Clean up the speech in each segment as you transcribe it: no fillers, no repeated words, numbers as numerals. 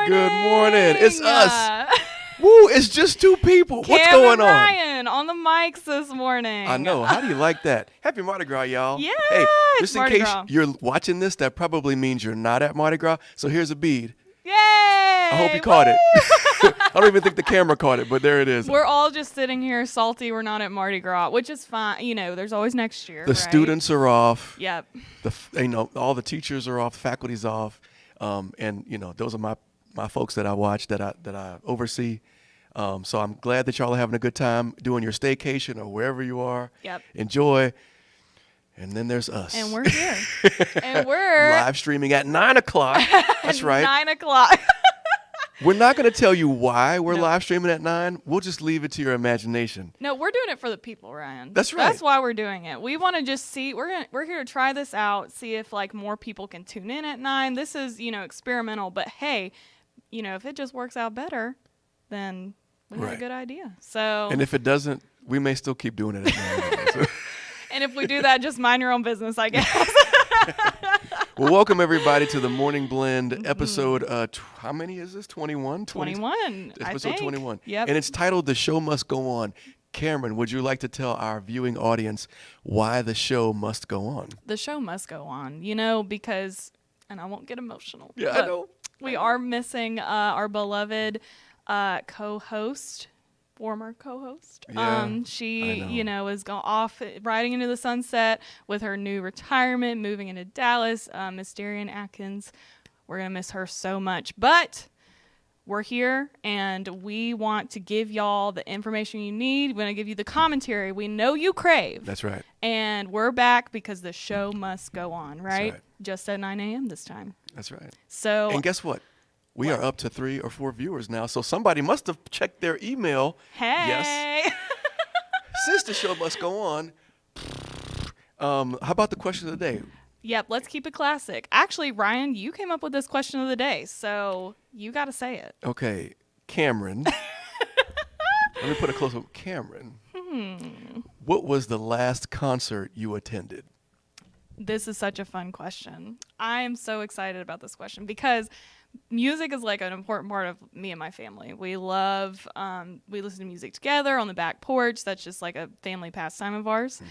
morning. Good morning. It's us. Woo, it's just two people. What's going on? Ryan on the mics this morning. I know. How do you like that? Happy Mardi Gras, y'all. Yeah, Hey, it's just in Mardi case Gras. you're watching this, that probably means you're not at Mardi Gras. So here's a bead. Yay! I hope you caught it. I don't even think the camera caught it, but there it is. We're all just sitting here salty. We're not at Mardi Gras, which is fine. You know, there's always next year. The right? students are off. Yep. All the teachers are off. The faculty's off. And those are my folks that I watch, that I oversee. So I'm glad that y'all are having a good time doing your staycation or wherever you are. Yep. Enjoy. And then there's us. And we're here. And we're live streaming at 9 o'clock. That's right. 9 o'clock. We're not going to tell you why we're No. live streaming at 9. We'll just leave it to your imagination. No, we're doing it for the people, Ryan. That's right. That's why we're doing it. We want to just see. We're here to try this out, see if more people can tune in at 9. This is experimental, but hey, if it just works out better, then we have a good idea. So. And if it doesn't, we may still keep doing it at 9. And if we do that, just mind your own business, I guess. Well, welcome everybody to the Morning Blend episode. How many is this? 21? 21. Episode 21. Yep. And it's titled "The Show Must Go On." Cameron, would you like to tell our viewing audience why the show must go on? The show must go on, because, and I won't get emotional. Yeah, I but know. We are missing our beloved co-host. Former co-host. Yeah, she, I know. is off riding into the sunset with her new retirement, moving into Dallas. Miss Darian Atkins, we're gonna miss her so much, but we're here and we want to give y'all the information you need. We're gonna give you the commentary we know you crave. That's right. And we're back because the show must go on, right? right. Just at 9 a.m. this time. That's right. So. And guess what? We are up to 3 or 4 viewers now, so somebody must have checked their email. Hey. Yes. Since the show must go on, how about the question of the day? Yep, let's keep it classic. Actually, Ryan, you came up with this question of the day, so you got to say it. Okay, Cameron. Let me put a close up. Cameron, what was the last concert you attended? This is such a fun question. I am so excited about this question because music is an important part of me and my family. We love, we listen to music together on the back porch. That's just like a family pastime of ours.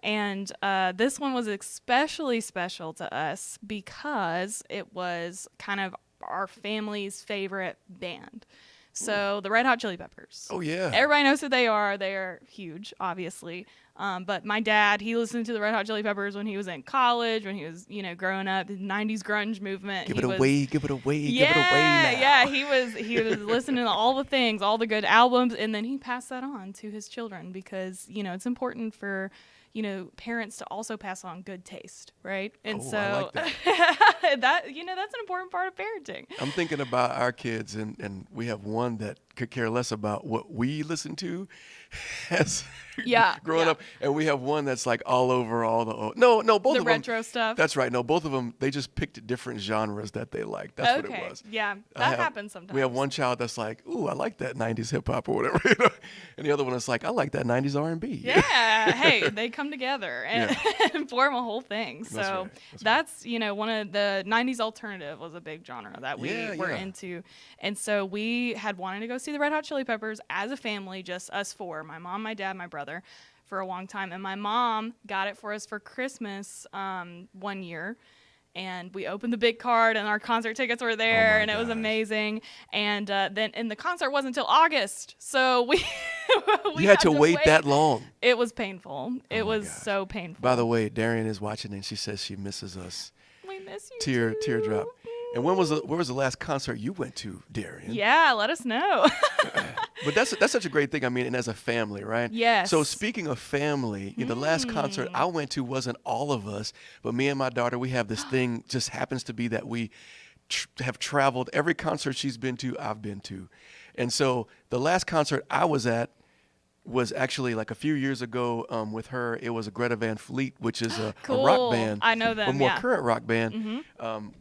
And this one was especially special to us because it was kind of our family's favorite band. So the Red Hot Chili Peppers. Oh, yeah. Everybody knows who they are. They are huge, obviously. But my dad, he listened to the Red Hot Chili Peppers when he was in college, when he was, growing up, the 90s grunge movement. Give it away, give it away, yeah, give it away now. Yeah, he was listening to all the things, all the good albums, and then he passed that on to his children because, it's important for, parents to also pass on good taste, right? And I like that. that's an important part of parenting. I'm thinking about our kids, and we have one that could care less about what we listen to as growing up, and we have one that's like all over all the both the of them. retro stuff. That's right. No, both of them, they just picked different genres that they like. That's what it was. Yeah, that happens sometimes. We have one child that's like, ooh, I like that 90s hip hop or whatever, and the other one is like, I like that 90s R&B. Yeah, hey, they come together and, and form a whole thing. So that's one of the 90s alternative was a big genre that we were into. And so we had wanted to go see the Red Hot Chili Peppers as a family, just us four, my mom, my dad, my brother, for a long time. And my mom got it for us for Christmas one year. And we opened the big card, and our concert tickets were there, and it was amazing. And then the concert wasn't until August, so we you had to wait that long. It was painful. It was so painful. By the way, Darian is watching, and she says she misses us. We miss you. Teardrop. And where was the last concert you went to, Darian? Yeah, let us know. But that's such a great thing. I mean, and as a family, right? Yes. So speaking of family, the last concert I went to wasn't all of us, but me and my daughter, we have this thing, just happens to be that we have traveled. Every concert she's been to, I've been to. And so the last concert I was at was actually like a few years ago with her. It was a Greta Van Fleet, which is a rock band. I know them, a more current rock band.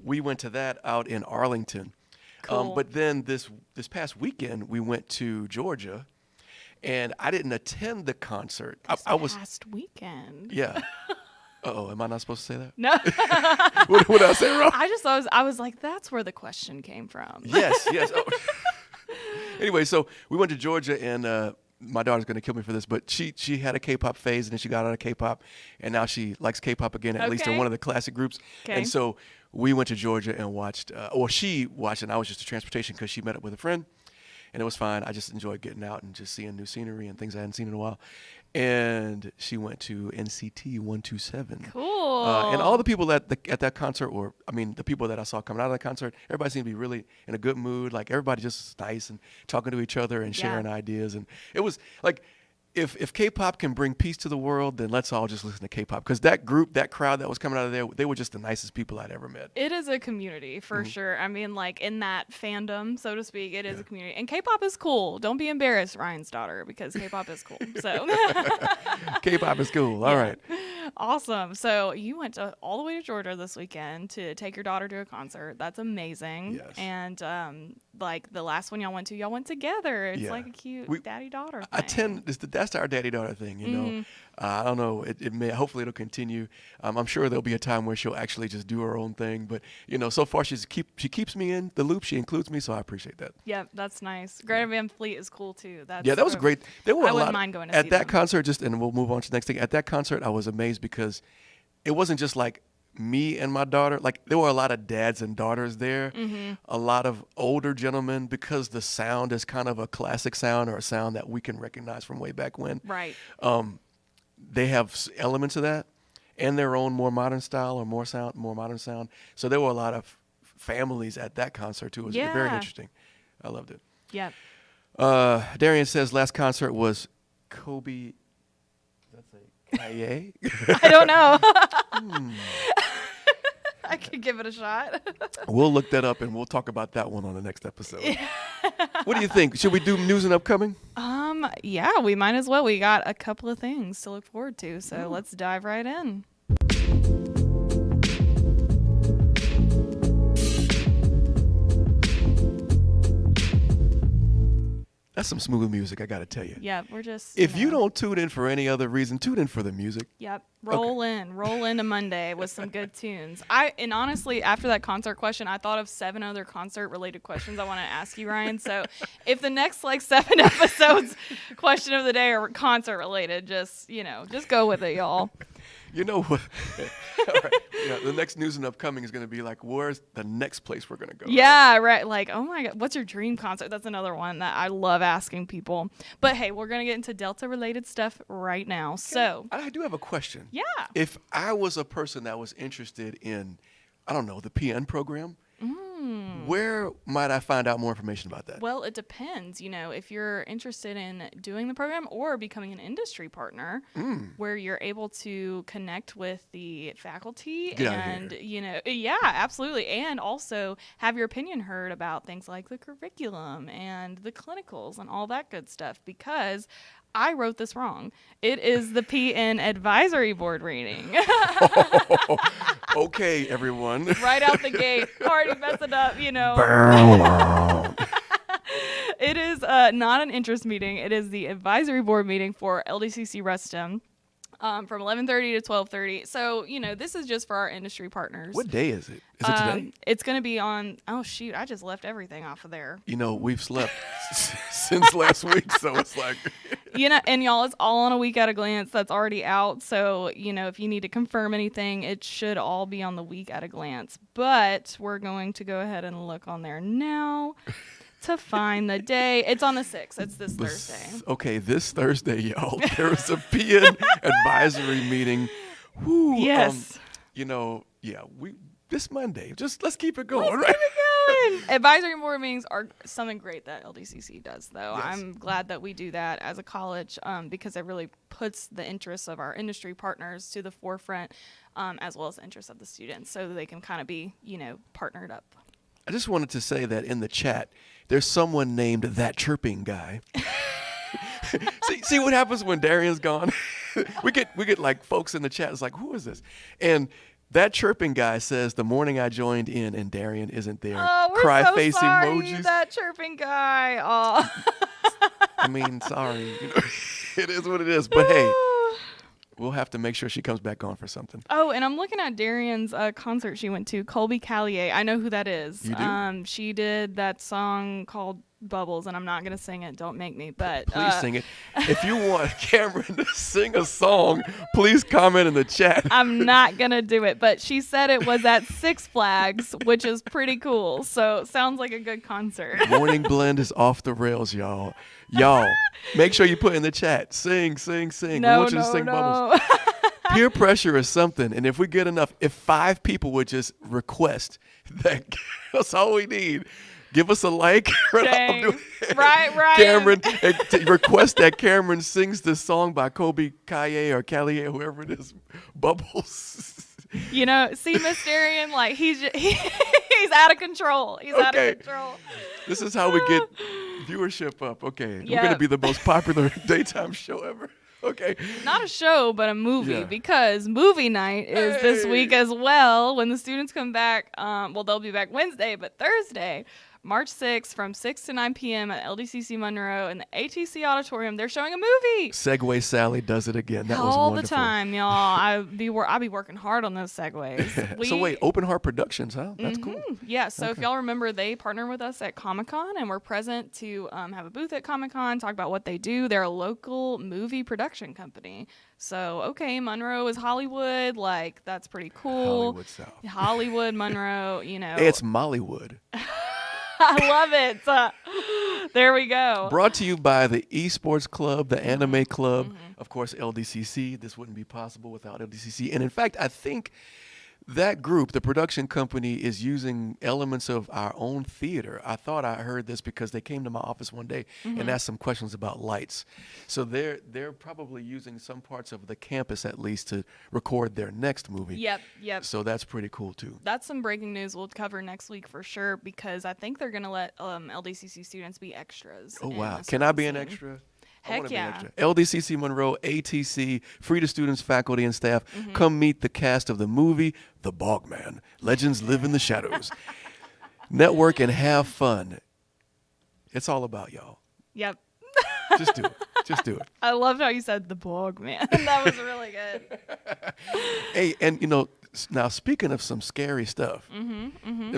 We went to that out in Arlington. Cool. But then this past weekend, we went to Georgia, and I didn't attend the concert. Past weekend. Yeah. Uh-oh, am I not supposed to say that? No. What did I say wrong? I was like, that's where the question came from. Yes. Oh. Anyway, so we went to Georgia, and my daughter's going to kill me for this, but she had a K-pop phase, and then she got out of K-pop, and now she likes K-pop again, at least in one of the classic groups. Okay. And so we went to Georgia and watched, she watched, and I was just a transportation because she met up with a friend, and it was fine. I just enjoyed getting out and just seeing new scenery and things I hadn't seen in a while. And she went to NCT 127. Cool. And all the people at that concert, the people that I saw coming out of that concert, everybody seemed to be really in a good mood. Like, everybody just nice and talking to each other and sharing ideas. And it was like, if K-pop can bring peace to the world, then let's all just listen to K-pop. Because that crowd that was coming out of there, they were just the nicest people I'd ever met. It is a community, for sure. I mean, like, in that fandom, so to speak, it is a community. And K-pop is cool. Don't be embarrassed, Ryan's daughter, because K-pop is cool. So K-pop is cool. All right. Awesome. So you went all the way to Georgia this weekend to take your daughter to a concert. That's amazing. Yes. And like the last one y'all went together. It's like a cute daddy-daughter thing. That's our daddy-daughter thing, you know. I don't know. It may. Hopefully, it'll continue. I'm sure there'll be a time where she'll actually just do her own thing. But so far she keeps me in the loop. She includes me, so I appreciate that. Yeah, that's nice. Greta Van Fleet is cool too. That was great. There were I wouldn't mind going to at see that them. concert. And we'll move on to the next thing. At that concert, I was amazed because it wasn't just like me and my daughter. Like, there were a lot of dads and daughters there, a lot of older gentlemen, because the sound is kind of a classic sound, or a sound that we can recognize from way back when. Right. They have elements of that and their own more modern style, or more modern sound. So there were a lot of families at that concert too. It was very interesting. I loved it. Yeah. Darian says last concert was Kobe. That's a Kaye. I don't know. I could give it a shot. We'll look that up, and we'll talk about that one on the next episode. What do you think? Should we do news and upcoming? Yeah, we might as well. We got a couple of things to look forward to, so let's dive right in. That's some smooth music, I got to tell you. Yeah, we're just... If you don't tune in for any other reason, tune in for the music. Yep. Roll into Monday with some good tunes. And honestly, after that concert question, I thought of 7 other concert-related questions I want to ask you, Ryan. So if the next, 7 episodes question of the day are concert-related, just go with it, y'all. You know what? All right. The next news and upcoming is going to be like, where's the next place we're going to go? Yeah, right. Like, oh my God, what's your dream concert? That's another one that I love asking people. But hey, we're going to get into Delta-related stuff right now. So I do have a question. Yeah. If I was a person that was interested in, I don't know, the PN program, where might I find out more information about that? Well, it depends. If you're interested in doing the program or becoming an industry partner, where you're able to connect with the faculty yeah, absolutely. And also have your opinion heard about things like the curriculum and the clinicals and all that good stuff, because I wrote this wrong. It is the PN advisory board reading. Okay, everyone. Right out the gate. Already messing up, It is not an interest meeting. It is the advisory board meeting for LDCC Reston. From 11:30 to 12:30. So, this is just for our industry partners. What day is it? Is it today? It's going to be on, oh, shoot, I just left everything off of there. We've slept since last week, so it's like... And y'all, it's all on a week at a glance. That's already out. So, if you need to confirm anything, it should all be on the week at a glance. But we're going to go ahead and look on there now to find the day. It's on the 6th. It's this Thursday. Okay, this Thursday, y'all. There is a PN advisory meeting. Woo, yes. This Monday. Just let's keep it going, right? Advisory board meetings are something great that LDCC does, though. Yes. I'm glad that we do that as a college, because it really puts the interests of our industry partners to the forefront, as well as the interests of the students, so that they can kind of be, partnered up. I just wanted to say that in the chat, there's someone named That Chirping Guy. see what happens when Darian's gone? we get like folks in the chat. It's like, who is this? And That Chirping Guy says, the morning I joined in and Darian isn't there. Oh, we're Cry so face sorry, emojis. That Chirping Guy. Oh. I mean, sorry. It is what it is. But hey, we'll have to make sure she comes back on for something. Oh, and I'm looking at Darian's concert she went to, Colby Callier. I know who that is. You do? She did that song called Bubbles, and I'm not going to sing it. Don't make me. But please sing it. If you want Cameron to sing a song, please comment in the chat. I'm not going to do it. But she said it was at Six Flags, which is pretty cool. So sounds like a good concert. Morning Blend is off the rails, y'all. Y'all, make sure you put in the chat. Sing, sing, sing. No, we want you to sing Bubbles. Peer pressure is something. And if we get enough, if 5 people would just request that, that's all we need. Give us a like. Dang. Right. Cameron, request that Cameron sings this song by Colby Callier or Callier, whoever it is, Bubbles. You know, see, Miss Darian, like, he's out of control. He's out of control. This is how we get viewership up. Okay. We're going to be the most popular daytime show ever. Okay. Not a show, but a movie, because movie night is this week as well when the students come back. Well, they'll be back Wednesday, but Thursday, March 6th from 6 to 9 p.m. at LDCC Monroe in the ATC Auditorium. They're showing a movie. Segway Sally does it again. That was all wonderful. the time, y'all. I'll be working hard on those segues. So wait, Open Heart Productions, huh? That's cool. Yeah. So if y'all remember, they partner with us at Comic-Con, and we're present to have a booth at Comic-Con, talk about what they do. They're a local movie production company. So, okay, Monroe is Hollywood. Like, that's pretty cool. Hollywood South. Hollywood, Monroe, you know. It's Mollywood. I love it. There we go. Brought to you by the Esports Club, the Anime Club, of course, LDCC. This wouldn't be possible without LDCC. And in fact, I think that group, the production company, is using elements of our own theater. I thought I heard this because they came to my office one day and asked some questions about lights. So they're probably using some parts of the campus at least to record their next movie. Yep. So that's pretty cool too. That's some breaking news we'll cover next week for sure, because I think they're going to let LDCC students be extras. Oh, wow. Can I be an extra? Heck yeah. LDCC Monroe, ATC, free to students, faculty, and staff. Come meet the cast of the movie, The Bogman. Legends live in the shadows. Network and have fun. It's all about y'all. Yep. Just do it. Just do it. I loved how you said The Bogman. That was really good. Hey, and now speaking of some scary stuff,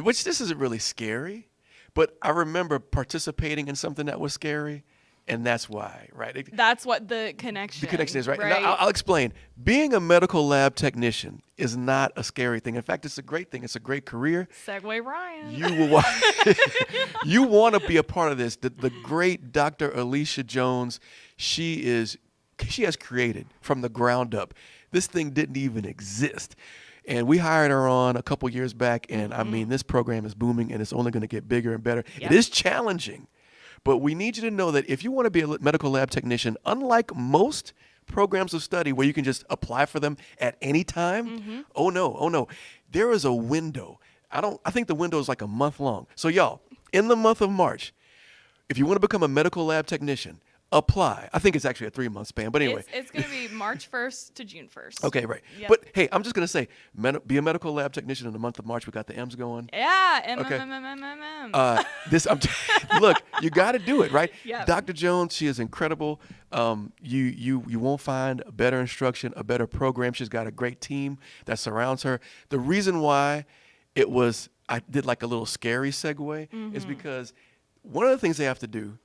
which this isn't really scary, but I remember participating in something that was scary. And that's why, right? That's what the connection is, right? Now, I'll explain. Being a medical lab technician is not a scary thing. In fact, it's a great thing. It's a great career. Segue Ryan. You want to be a part of this. The great Dr. Alicia Jones, she has created from the ground up. This thing didn't even exist. And we hired her on a couple years back. And I mean, this program is booming and it's only going to get bigger and better. Yep. It is challenging. But we need you to know that if you want to be a medical lab technician, unlike most programs of study where you can just apply for them at any time, oh no. There is a window. I think the window is like a month long. So y'all, in the month of March, if you want to become a medical lab technician, apply. I think it's actually a 3-month span, but anyway. It's going to be March 1st to June 1st. Okay, right. Yep. But hey, I'm just going to say, be a medical lab technician in the month of March. We got the M's going. Yeah, Look, you got to do it, right? Yep. Dr. Jones, she is incredible. You won't find a better instruction, a better program. She's got a great team that surrounds her. The reason why I did like a little scary segue is because one of the things they have to do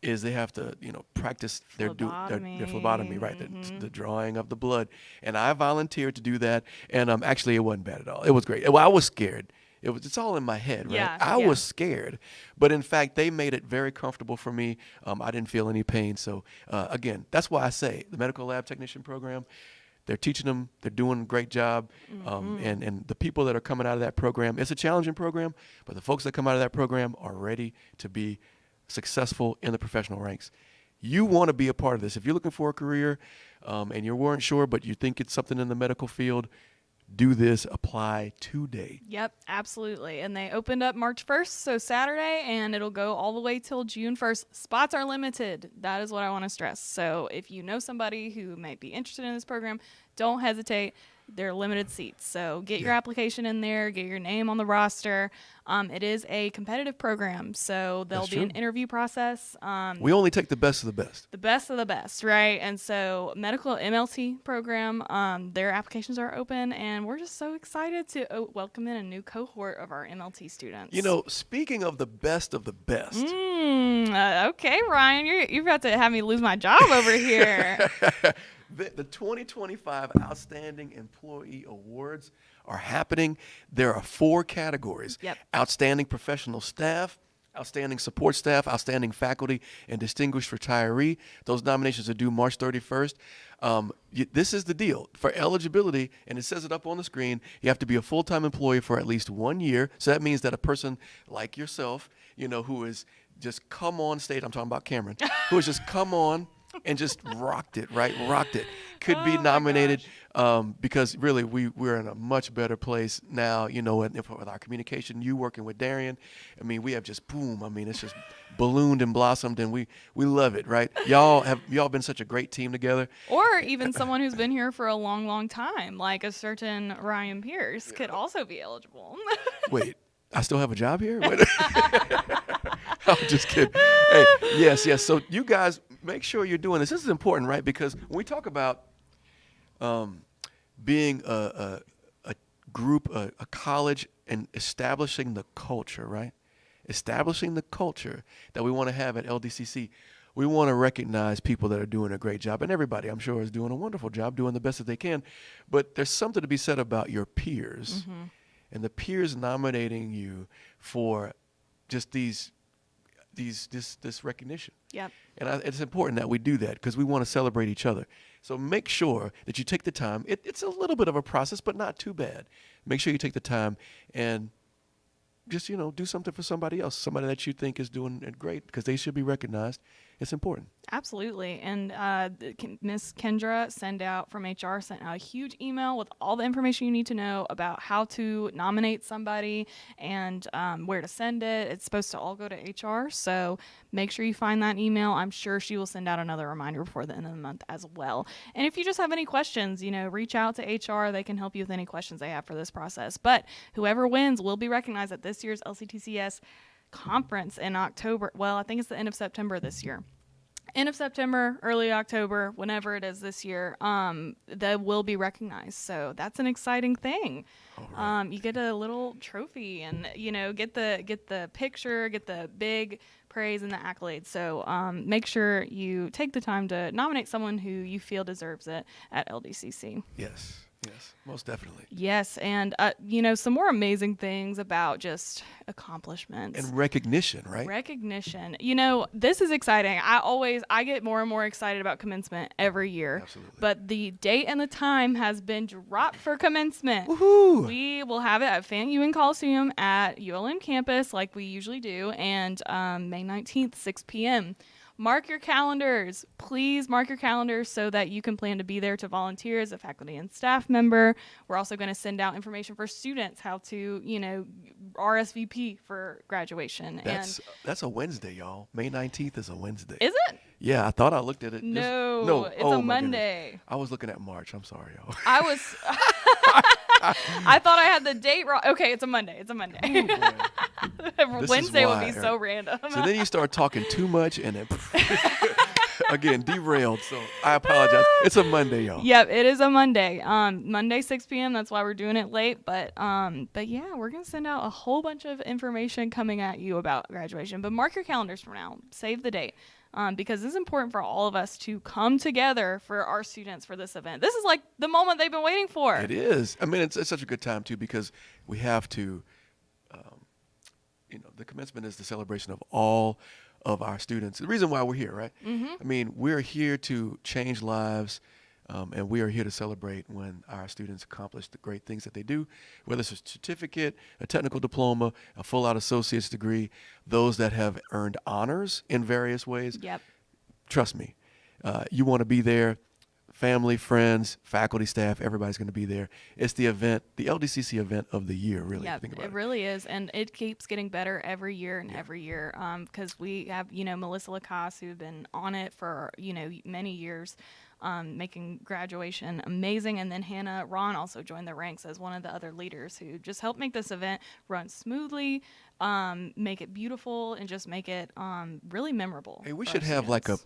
is they have to, practice their phlebotomy, right? The drawing of the blood. And I volunteered to do that. And actually, it wasn't bad at all. It was great. Well, I was scared. It's all in my head, right? Yeah, I was scared. But in fact, they made it very comfortable for me. I didn't feel any pain. So again, that's why I say the medical lab technician program, they're teaching them. They're doing a great job. And the people that are coming out of that program, it's a challenging program, but the folks that come out of that program are ready to be successful in the professional ranks. You want to be a part of this. If you're looking for a career and you weren't sure, but you think it's something in the medical field, do this. Apply today. Yep, absolutely. And they opened up March 1st, so Saturday, and it'll go all the way till June 1st. Spots are limited. That is what I want to stress. So if you know somebody who might be interested in this program, don't hesitate. they're limited seats. So get your application in there, get your name on the roster. It is a competitive program, so there'll be an interview process. We only take the best of the best. The best of the best, right? And so medical MLT program, their applications are open, and we're just so excited to welcome in a new cohort of our MLT students. Speaking of the best, okay, Ryan, you're about to have me lose my job over here. The 2025 Outstanding Employee Awards are happening. There are 4 categories. Yep. Outstanding Professional Staff, Outstanding Support Staff, Outstanding Faculty, and Distinguished Retiree. Those nominations are due March 31st. This is the deal. For eligibility, and it says it up on the screen, you have to be a full-time employee for at least 1 year. So that means that a person like yourself, who is just come on stage, I'm talking about Cameron, who has just come on and just rocked it, right? Rocked it. Could be nominated because really we're in a much better place now, with our communication. You working with Darian, we have just boom. It's just ballooned and blossomed, and we love it, right? Y'all been such a great team together. Or even someone who's been here for a long, long time, like a certain Ryan Pierce, could also be eligible. Wait, I still have a job here? I'm just kidding. Hey, yes. So you guys make sure you're doing this. This is important, right? Because when we talk about being a group, a college, and establishing the culture, right? Establishing the culture that we want to have at LDCC. We want to recognize people that are doing a great job, and everybody, I'm sure, is doing a wonderful job, doing the best that they can. But there's something to be said about your peers, and the peers nominating you for just this recognition. Yep. And it's important that we do that because we want to celebrate each other. So make sure that you take the time. It's a little bit of a process, but not too bad. Make sure you take the time and just, do something for somebody else, somebody that you think is doing it great, because they should be recognized. It's important. Absolutely. And Miss Kendra sent out a huge email with all the information you need to know about how to nominate somebody and where to send it. It's supposed to all go to HR. So make sure you find that email. I'm sure she will send out another reminder before the end of the month as well. And if you just have any questions, reach out to HR. They can help you with any questions they have for this process. But whoever wins will be recognized at this year's LCTCS conference in October. Well, I think it's the end of September this year. End of September, early October, whenever it is this year, they will be recognized. So that's an exciting thing. Right. You get a little trophy and, get the picture, get the big praise and the accolades. So make sure you take the time to nominate someone who you feel deserves it at LDCC. Yes, most definitely. Yes, and some more amazing things about just accomplishments and recognition, right? Recognition. This is exciting. I get more and more excited about commencement every year. Absolutely. But the date and the time has been dropped for commencement. Woohoo! We will have it at Fan Ewing Coliseum at ULM campus, like we usually do, and May 19th, 6 p.m. Mark your calendars. Please mark your calendars so that you can plan to be there to volunteer as a faculty and staff member. We're also going to send out information for students, how to, RSVP for graduation. That's a Wednesday, y'all. May 19th is a Wednesday. Is it? Yeah, I thought I looked at it. No, it's a Monday. I was looking at March. I'm sorry, y'all. I thought I had the date wrong. Okay, it's a Monday. Wednesday will be so random. So then you start talking too much and then again, derailed. So I apologize. It's a Monday, y'all. Yep, it is a Monday. Monday, 6 p.m. That's why we're doing it late. But yeah, we're going to send out a whole bunch of information coming at you about graduation. But mark your calendars for now. Save the date. Because this is important for all of us to come together for our students for this event. This is like the moment they've been waiting for. It is. It's such a good time, too, because we have to, the commencement is the celebration of all of our students. The reason why we're here, right? Mm-hmm. We're here to change lives, and we are here to celebrate when our students accomplish the great things that they do, whether it's a certificate, a technical diploma, a full-out associate's degree, those that have earned honors in various ways. Yep. Trust me, you want to be there. Family, friends, faculty, staff, everybody's going to be there. It's the event, the LDCC event of the year, really. Yeah, think about it really is. And it keeps getting better every year and every year because we have, Melissa Lacasse, who've been on it for, many years. making graduation amazing. And then Hannah Ron also joined the ranks as one of the other leaders who just helped make this event run smoothly, make it beautiful, and just make it really memorable. Hey, we should have like a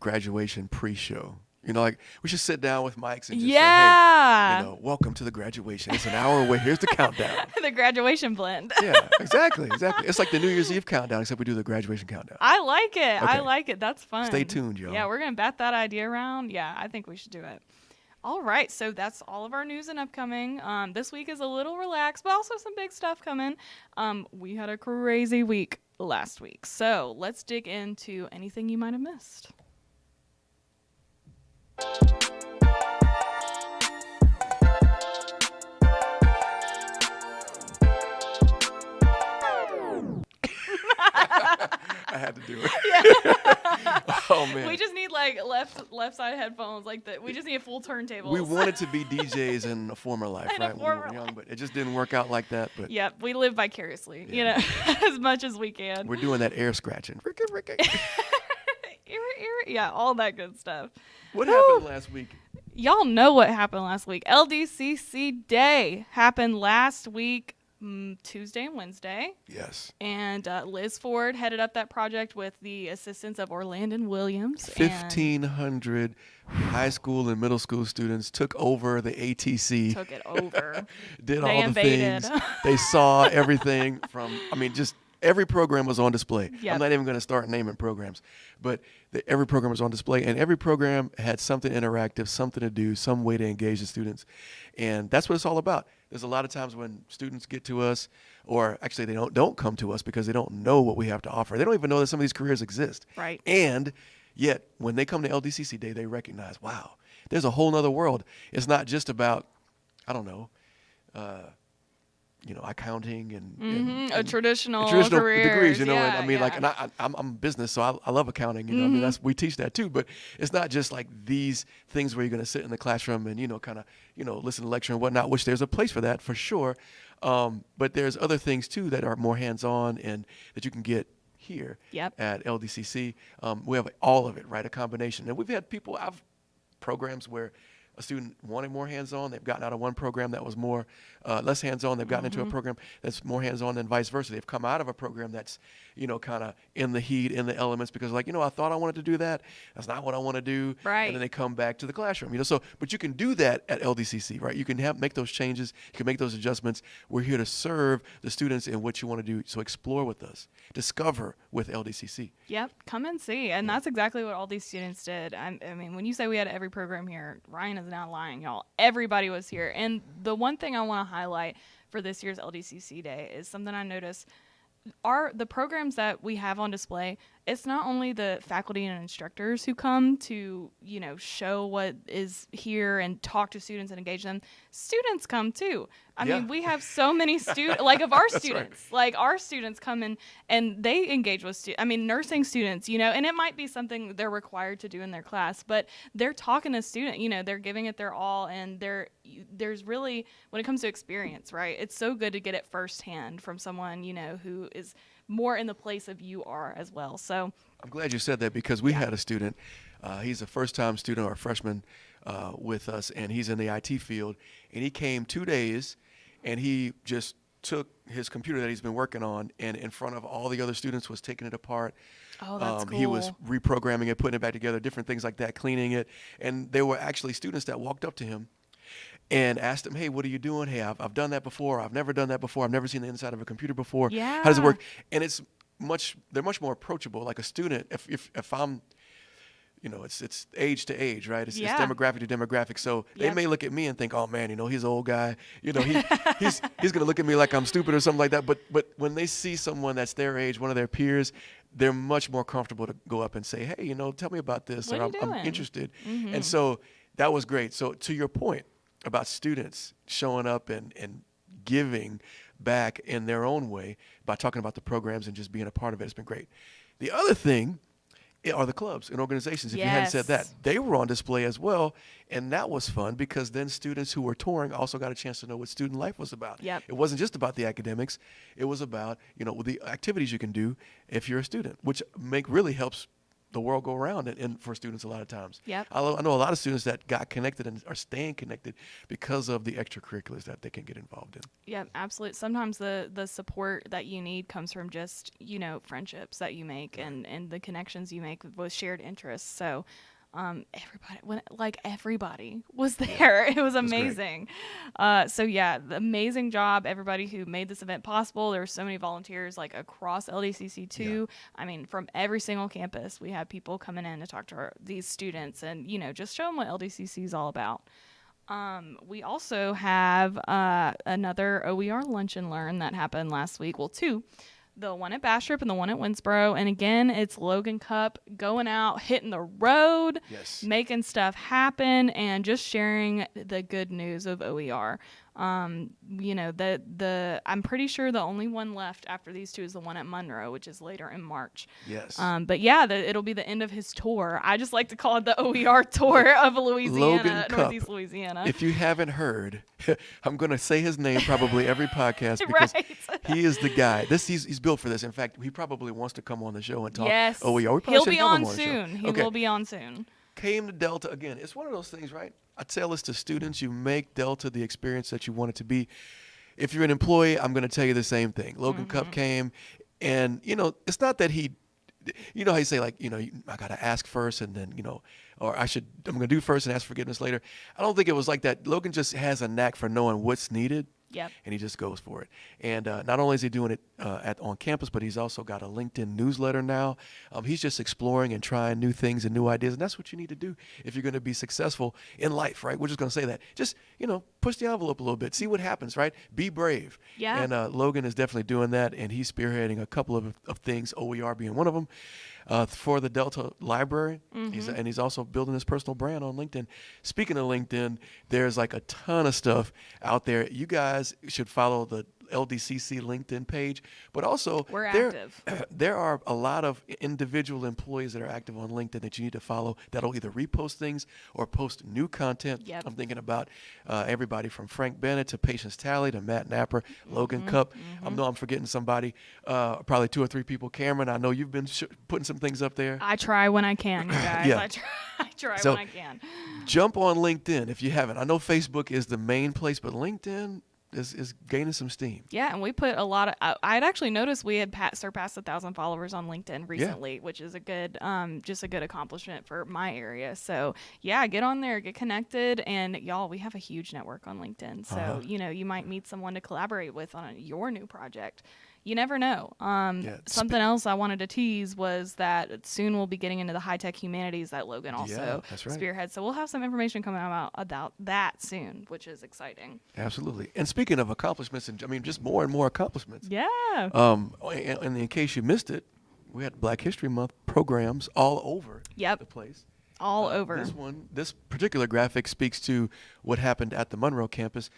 graduation pre-show. Like we should sit down with mics and just say, hey, welcome to the graduation. It's an hour away. Here's the countdown. The graduation blend. Yeah, exactly. It's like the New Year's Eve countdown, except we do the graduation countdown. I like it. Okay. I like it. That's fun. Stay tuned, y'all. Yeah, we're going to bat that idea around. Yeah, I think we should do it. All right, so that's all of our news and upcoming. This week is a little relaxed, but also some big stuff coming. We had a crazy week last week. So let's dig into anything you might have missed. I had to do it. Yeah. Oh man. We just need like left side headphones, like we just need a full turntable. We wanted to be DJs in a former life, right? When we were young, but it just didn't work out like that. But yep, we live vicariously, as much as we can. We're doing that air scratching. Yeah, all that good stuff. What happened last week? Y'all know what happened last week. LDCC Day happened last week. Tuesday and Wednesday. Yes. And Liz Ford headed up that project with the assistance of Orlandon Williams. 1,500 high school and middle school students took over the ATC. Took it over. Did all the things. They saw everything from, just every program was on display. Yep. I'm not even going to start naming programs, but every program was on display, and every program had something interactive, something to do, some way to engage the students. And that's what it's all about. There's a lot of times when students get to us, or actually they don't come to us because they don't know what we have to offer. They don't even know that some of these careers exist. Right. And yet, when they come to LDCC Day, they recognize, wow, there's a whole nother world. It's not just about, accounting and traditional degrees, Yeah, and I'm business, so I love accounting, we teach that too, but it's not just like these things where you're going to sit in the classroom and, listen to lecture and whatnot, which there's a place for that for sure. But there's other things too that are more hands-on and that you can get here at LDCC. We have all of it, right? A combination. And we've had programs where a student wanted more hands-on. They've gotten out of one program that was more less hands-on. They've gotten into a program that's more hands-on, and vice versa. They've come out of a program that's, kind of in the heat, in the elements, because I thought I wanted to do that. That's not what I want to do. Right. And then they come back to the classroom. But you can do that at LDCC, right? You can make those changes. You can make those adjustments. We're here to serve the students in what you want to do. So explore with us. Discover with LDCC. Yep. Come and see. And that's exactly what all these students did. When you say we had every program here, Ryan is not lying, y'all. Everybody was here. And the one thing I want to highlight for this year's LDCC Day is something I noticed. The programs that we have on display, it's not only the faculty and instructors who come to, show what is here and talk to students and engage them. Students come too. I mean, we have so many students, our students, right. Our students come in and they engage with nursing students, and it might be something they're required to do in their class, but they're talking to student, they're giving it their all, and there's really, when it comes to experience, right, it's so good to get it firsthand from someone, who is more in the place of you are as well. So I'm glad you said that, because we had a student, he's a first-time student or a freshman with us, and he's in the IT field, and he came 2 days, and he just took his computer that he's been working on, and in front of all the other students was taking it apart. Oh, that's cool. He was reprogramming it, putting it back together, different things like that, cleaning it, and there were actually students that walked up to him and asked him, hey, what are you doing? Hey, I've done that before. I've never done that before. I've never seen the inside of a computer before. Yeah. How does it work? And they're much more approachable. Like a student, if I'm, it's age to age, right? It's demographic to demographic. So they may look at me and think, oh man, he's an old guy. He's going to look at me like I'm stupid or something like that. But when they see someone that's their age, one of their peers, they're much more comfortable to go up and say, hey, tell me about this, or I'm interested. Mm-hmm. And so that was great. So to your point about students showing up and giving back in their own way by talking about the programs and just being a part of it, it's been great. The other thing are the clubs and organizations. If you hadn't said that, they were on display as well, and that was fun, because then students who were touring also got a chance to know what student life was about. Yep. It wasn't just about the academics. It was about the activities you can do if you're a student, which really helps the world go around and for students a lot of times. Yep. I know a lot of students that got connected and are staying connected because of the extracurriculars that they can get involved in. Yeah, absolutely. Sometimes the support that you need comes from just, friendships that you make and the connections you make with shared interests. So everybody was there. It was amazing. The amazing job, everybody who made this event possible. There were so many volunteers across LDCC too. Yeah. I mean, from every single campus, we had people coming in to talk to these students and, just show them what LDCC is all about. We also have another OER Lunch and Learn that happened last week. Well, two. The one at Bastrop and the one at Winsboro. And again, it's Logan Cup, going out, hitting the road, making stuff happen, and just sharing the good news of OER. I'm pretty sure the only one left after these two is the one at Monroe, which is later in March. Yes. It'll be the end of his tour. I just like to call it the OER tour of Louisiana, Northeast Louisiana. If you haven't heard, I'm going to say his name probably every podcast because he is the guy. He's built for this. In fact, he probably wants to come on the show and talk OER. He'll be on soon. He will be on soon. Came to Delta again. It's one of those things, right? I tell this to students, you make Delta the experience that you want it to be. If you're an employee, I'm going to tell you the same thing. Logan Cup came, and, it's not that he, how you say, I got to ask first and then, or I'm going to do first and ask forgiveness later. I don't think it was like that. Logan just has a knack for knowing what's needed. Yep. And he just goes for it. And not only is he doing it on campus, but he's also got a LinkedIn newsletter now. He's just exploring and trying new things and new ideas. And that's what you need to do if you're going to be successful in life, right? We're just going to say that. Just, push the envelope a little bit. See what happens, right? Be brave. Yeah. And Logan is definitely doing that. And he's spearheading a couple of things, OER being one of them, for the Delta Library. He's also building his personal brand on LinkedIn. Speaking of LinkedIn, there's a ton of stuff out there. You guys should follow the LDCC LinkedIn page, but also we're active. There are a lot of individual employees that are active on LinkedIn that you need to follow that'll either repost things or post new content. Yep. I'm thinking about everybody from Frank Bennett to Patience Talley to Matt Napper, Logan Cup. I know I'm forgetting somebody, probably 2 or 3 people. Cameron, I know you've been putting some things up there. I try when I can, you guys. Yeah. I try when I can. Jump on LinkedIn if you haven't. I know Facebook is the main place, but LinkedIn is gaining some steam. Yeah, and we put a lot of. I'd actually noticed we had surpassed 1,000 followers on LinkedIn recently, which is a good, just a good accomplishment for my area. So yeah, get on there, get connected, and y'all, we have a huge network on LinkedIn. So you might meet someone to collaborate with on your new project. You never know. Something else I wanted to tease was that soon we'll be getting into the high-tech humanities that Logan also spearheads. So we'll have some information coming out about that soon, which is exciting. Absolutely. And speaking of accomplishments, just more and more accomplishments. Yeah. And in case you missed it, we had Black History Month programs all over the place. All over. This particular graphic speaks to what happened at the Monroe campus.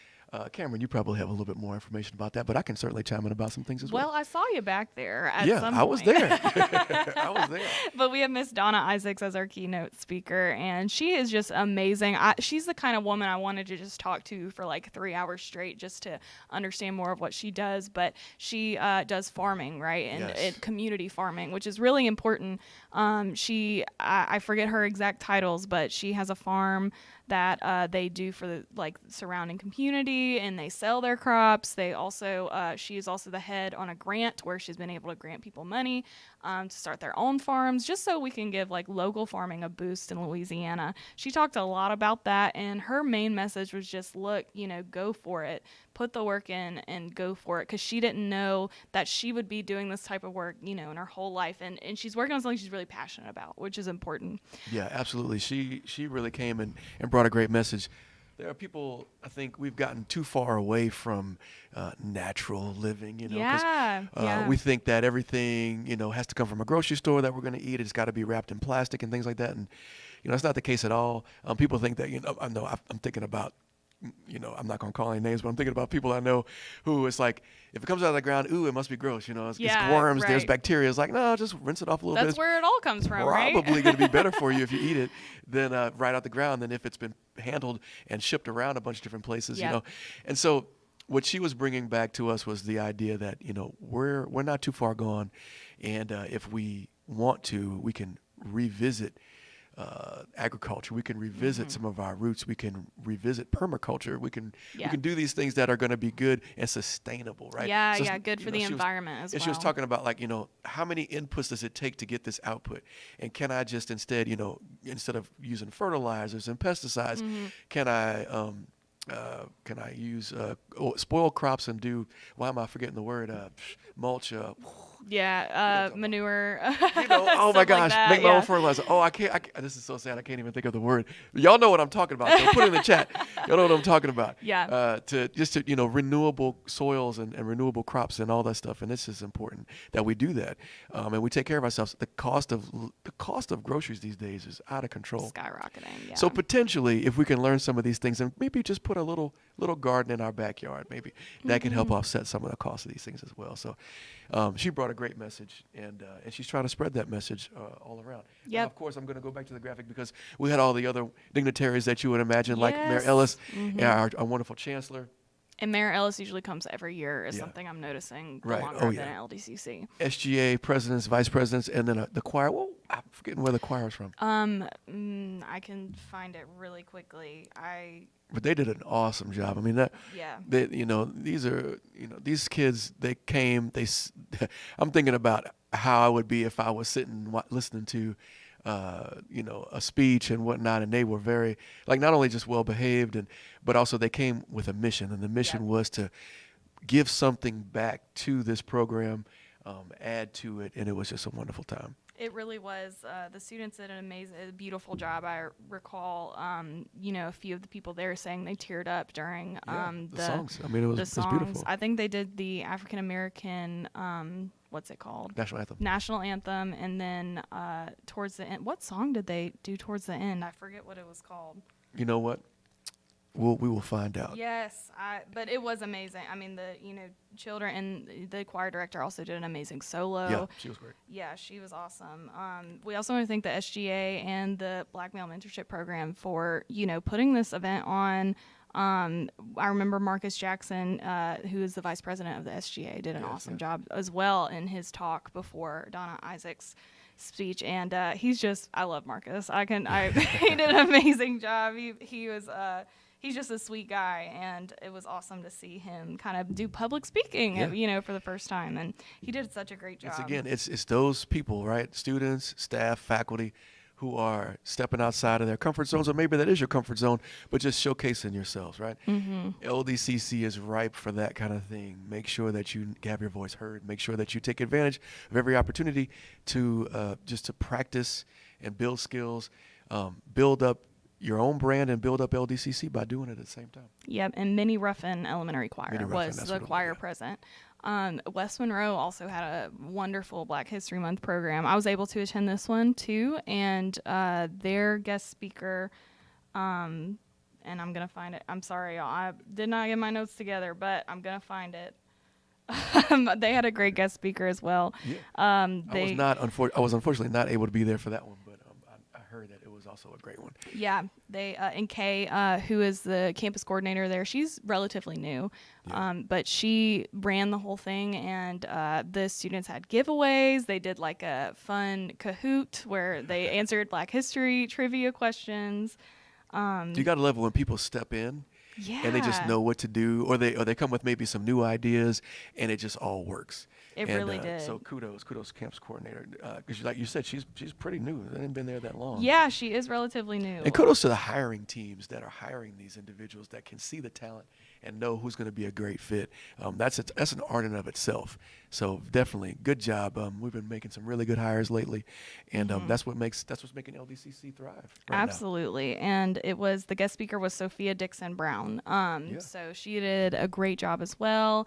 Cameron, you probably have a little bit more information about that, but I can certainly chime in about some things as well. Well, I saw you back there at some point. I was there. I was there. But we have Miss Donna Isaacs as our keynote speaker, and she is just amazing. She's the kind of woman I wanted to just talk to for 3 hours straight just to understand more of what she does. But she does farming, right, and community farming, which is really important. I forget her exact titles, but she has a farm that they do for the surrounding community, and they sell their crops. They also she is also the head on a grant where she's been able to grant people money to start their own farms, just so we can give local farming a boost in Louisiana. She talked a lot about that, and her main message was just go for it, put the work in and go for it, because she didn't know that she would be doing this type of work in her whole life, and she's working on something she's really passionate about, which is important. Yeah, absolutely. She really came and brought a great message. There are people, I think we've gotten too far away from natural living, because we think that everything, has to come from a grocery store that we're going to eat. It's got to be wrapped in plastic and things like that. And, that's not the case at all. People think that, I'm thinking about, I'm not going to call any names, but I'm thinking about people I know who it's if it comes out of the ground, it must be gross. It's worms, there's bacteria. It's no, just rinse it off a little bit. That's where it all comes from, right? Probably going to be better for you if you eat it than right out the ground than if it's been handled and shipped around a bunch of different places, And so what she was bringing back to us was the idea that, we're not too far gone. And if we want to, we can revisit agriculture. We can revisit some of our roots. We can revisit permaculture. We can do these things that are going to be good and sustainable, right? Yeah, good for the environment as well. She was talking about, like, how many inputs does it take to get this output? And can I just instead of using fertilizers and pesticides, can I use spoil crops and do, why am I forgetting the word, mulch? Manure. Oh my gosh, like make my own fertilizer. Oh, I can't. This is so sad. I can't even think of the word. Y'all know what I'm talking about. So put it in the chat. Y'all know what I'm talking about. Yeah. To renewable soils and renewable crops and all that stuff. And this is important that we do that, and we take care of ourselves. The cost of groceries these days is out of control, skyrocketing. Yeah. So potentially, if we can learn some of these things and maybe just put a little garden in our backyard, maybe that can help offset some of the cost of these things as well. So. She brought a great message, and she's trying to spread that message all around. Yep. Now, of course, I'm going to go back to the graphic because we had all the other dignitaries that you would imagine, like Mayor Ellis, and our wonderful chancellor. And Mayor Ellis usually comes every year is something I'm noticing longer than LDCC. SGA presidents, vice presidents, and then the choir. Well, I'm forgetting where the choir is from. I can find it really quickly. But they did an awesome job. I mean, these kids, they came, I'm thinking about how I would be if I was sitting listening to, a speech and whatnot, and they were very, like, not only just well behaved, but also they came with a mission, and the mission was to give something back to this program, add to it, and it was just a wonderful time. It really was. The students did a beautiful job. I recall, a few of the people there saying they teared up during the songs. I mean, it was beautiful. I think they did the African American, what's it called? National Anthem. And then towards the end, what song did they do towards the end? I forget what it was called. You know what? We will find out. Yes, but it was amazing. I mean, the children and the choir director also did an amazing solo. Yeah, she was great. Yeah, she was awesome. We also want to thank the SGA and the Black Male Mentorship Program for putting this event on. I remember Marcus Jackson, who is the vice president of the SGA, did an awesome job as well in his talk before Donna Isaac's speech, and I love Marcus. He did an amazing job. He was. He's just a sweet guy, and it was awesome to see him kind of do public speaking, for the first time, and he did such a great job. It's those people, right? Students, staff, faculty, who are stepping outside of their comfort zones, or maybe that is your comfort zone, but just showcasing yourselves, right? LDCC is ripe for that kind of thing. Make sure that you have your voice heard. Make sure that you take advantage of every opportunity to just to practice and build skills, build up your own brand and build up LDCC by doing it at the same time. Yep, and Minnie Ruffin Elementary Choir was the choir present. West Monroe also had a wonderful Black History Month program. I was able to attend this one too, and their guest speaker, and I'm going to find it. I'm sorry, y'all. I did not get my notes together, but I'm going to find it. They had a great guest speaker as well. Yeah. I was unfortunately not able to be there for that one, but I heard that it was also a great one. Yeah, they and Kay, who is the campus coordinator there, she's relatively new, but she ran the whole thing, and the students had giveaways. They did like a fun Kahoot where they answered Black history trivia questions. You got to love it when people step in. Yeah. And they just know what to do, or they come with maybe some new ideas, and it just all works. It really did. So kudos campus coordinator, because like you said, she's pretty new. They haven't been there that long. Yeah, she is relatively new. And kudos to the hiring teams that are hiring these individuals that can see the talent and know who's going to be a great fit. That's an art in of itself. So definitely good job. We've been making some really good hires lately, and that's what's making LDCC thrive. Absolutely. Now. And the guest speaker was Sophia Dixon Brown. So she did a great job as well.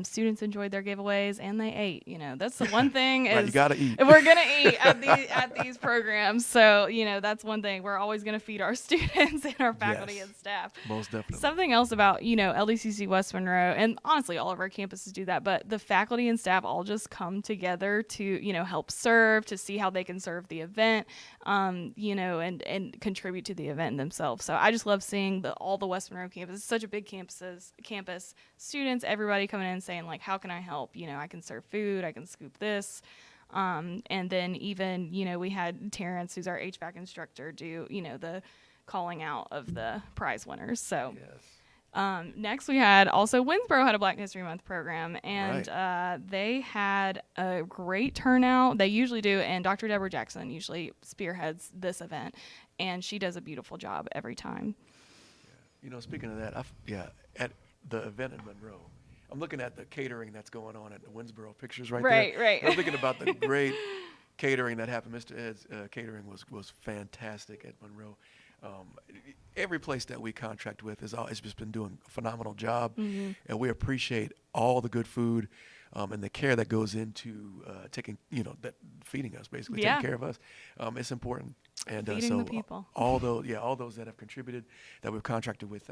Students enjoyed their giveaways, and they ate. That's the one thing is you gotta eat. We're gonna eat at these programs. So that's one thing. We're always gonna feed our students and our faculty and staff. Most definitely. Something else about LDCC West Monroe, and honestly all of our campuses do that, but the faculty and staff all just come together to help serve, to see how they can serve the event, and contribute to the event themselves. So I just love seeing all the West Monroe campus. It's such a big campus. Students, everybody coming in saying, like, how can I help? I can serve food, I can scoop this. And then even, we had Terrence, who's our HVAC instructor, do, the calling out of the prize winners. So next we had also Winsboro had a Black History Month program, and they had a great turnout. They usually do, and Dr. Deborah Jackson usually spearheads this event, and she does a beautiful job every time. Speaking of that, at the event in Monroe, I'm looking at the catering that's going on at the Winsboro pictures there. Right. I'm thinking about the great catering that happened. Mr. Ed's catering was fantastic at Monroe. Every place that we contract with has just been doing a phenomenal job, and we appreciate all the good food and the care that goes into taking, feeding us, basically taking care of us. It's important, and feeding the people. all those that have contributed, that we've contracted with,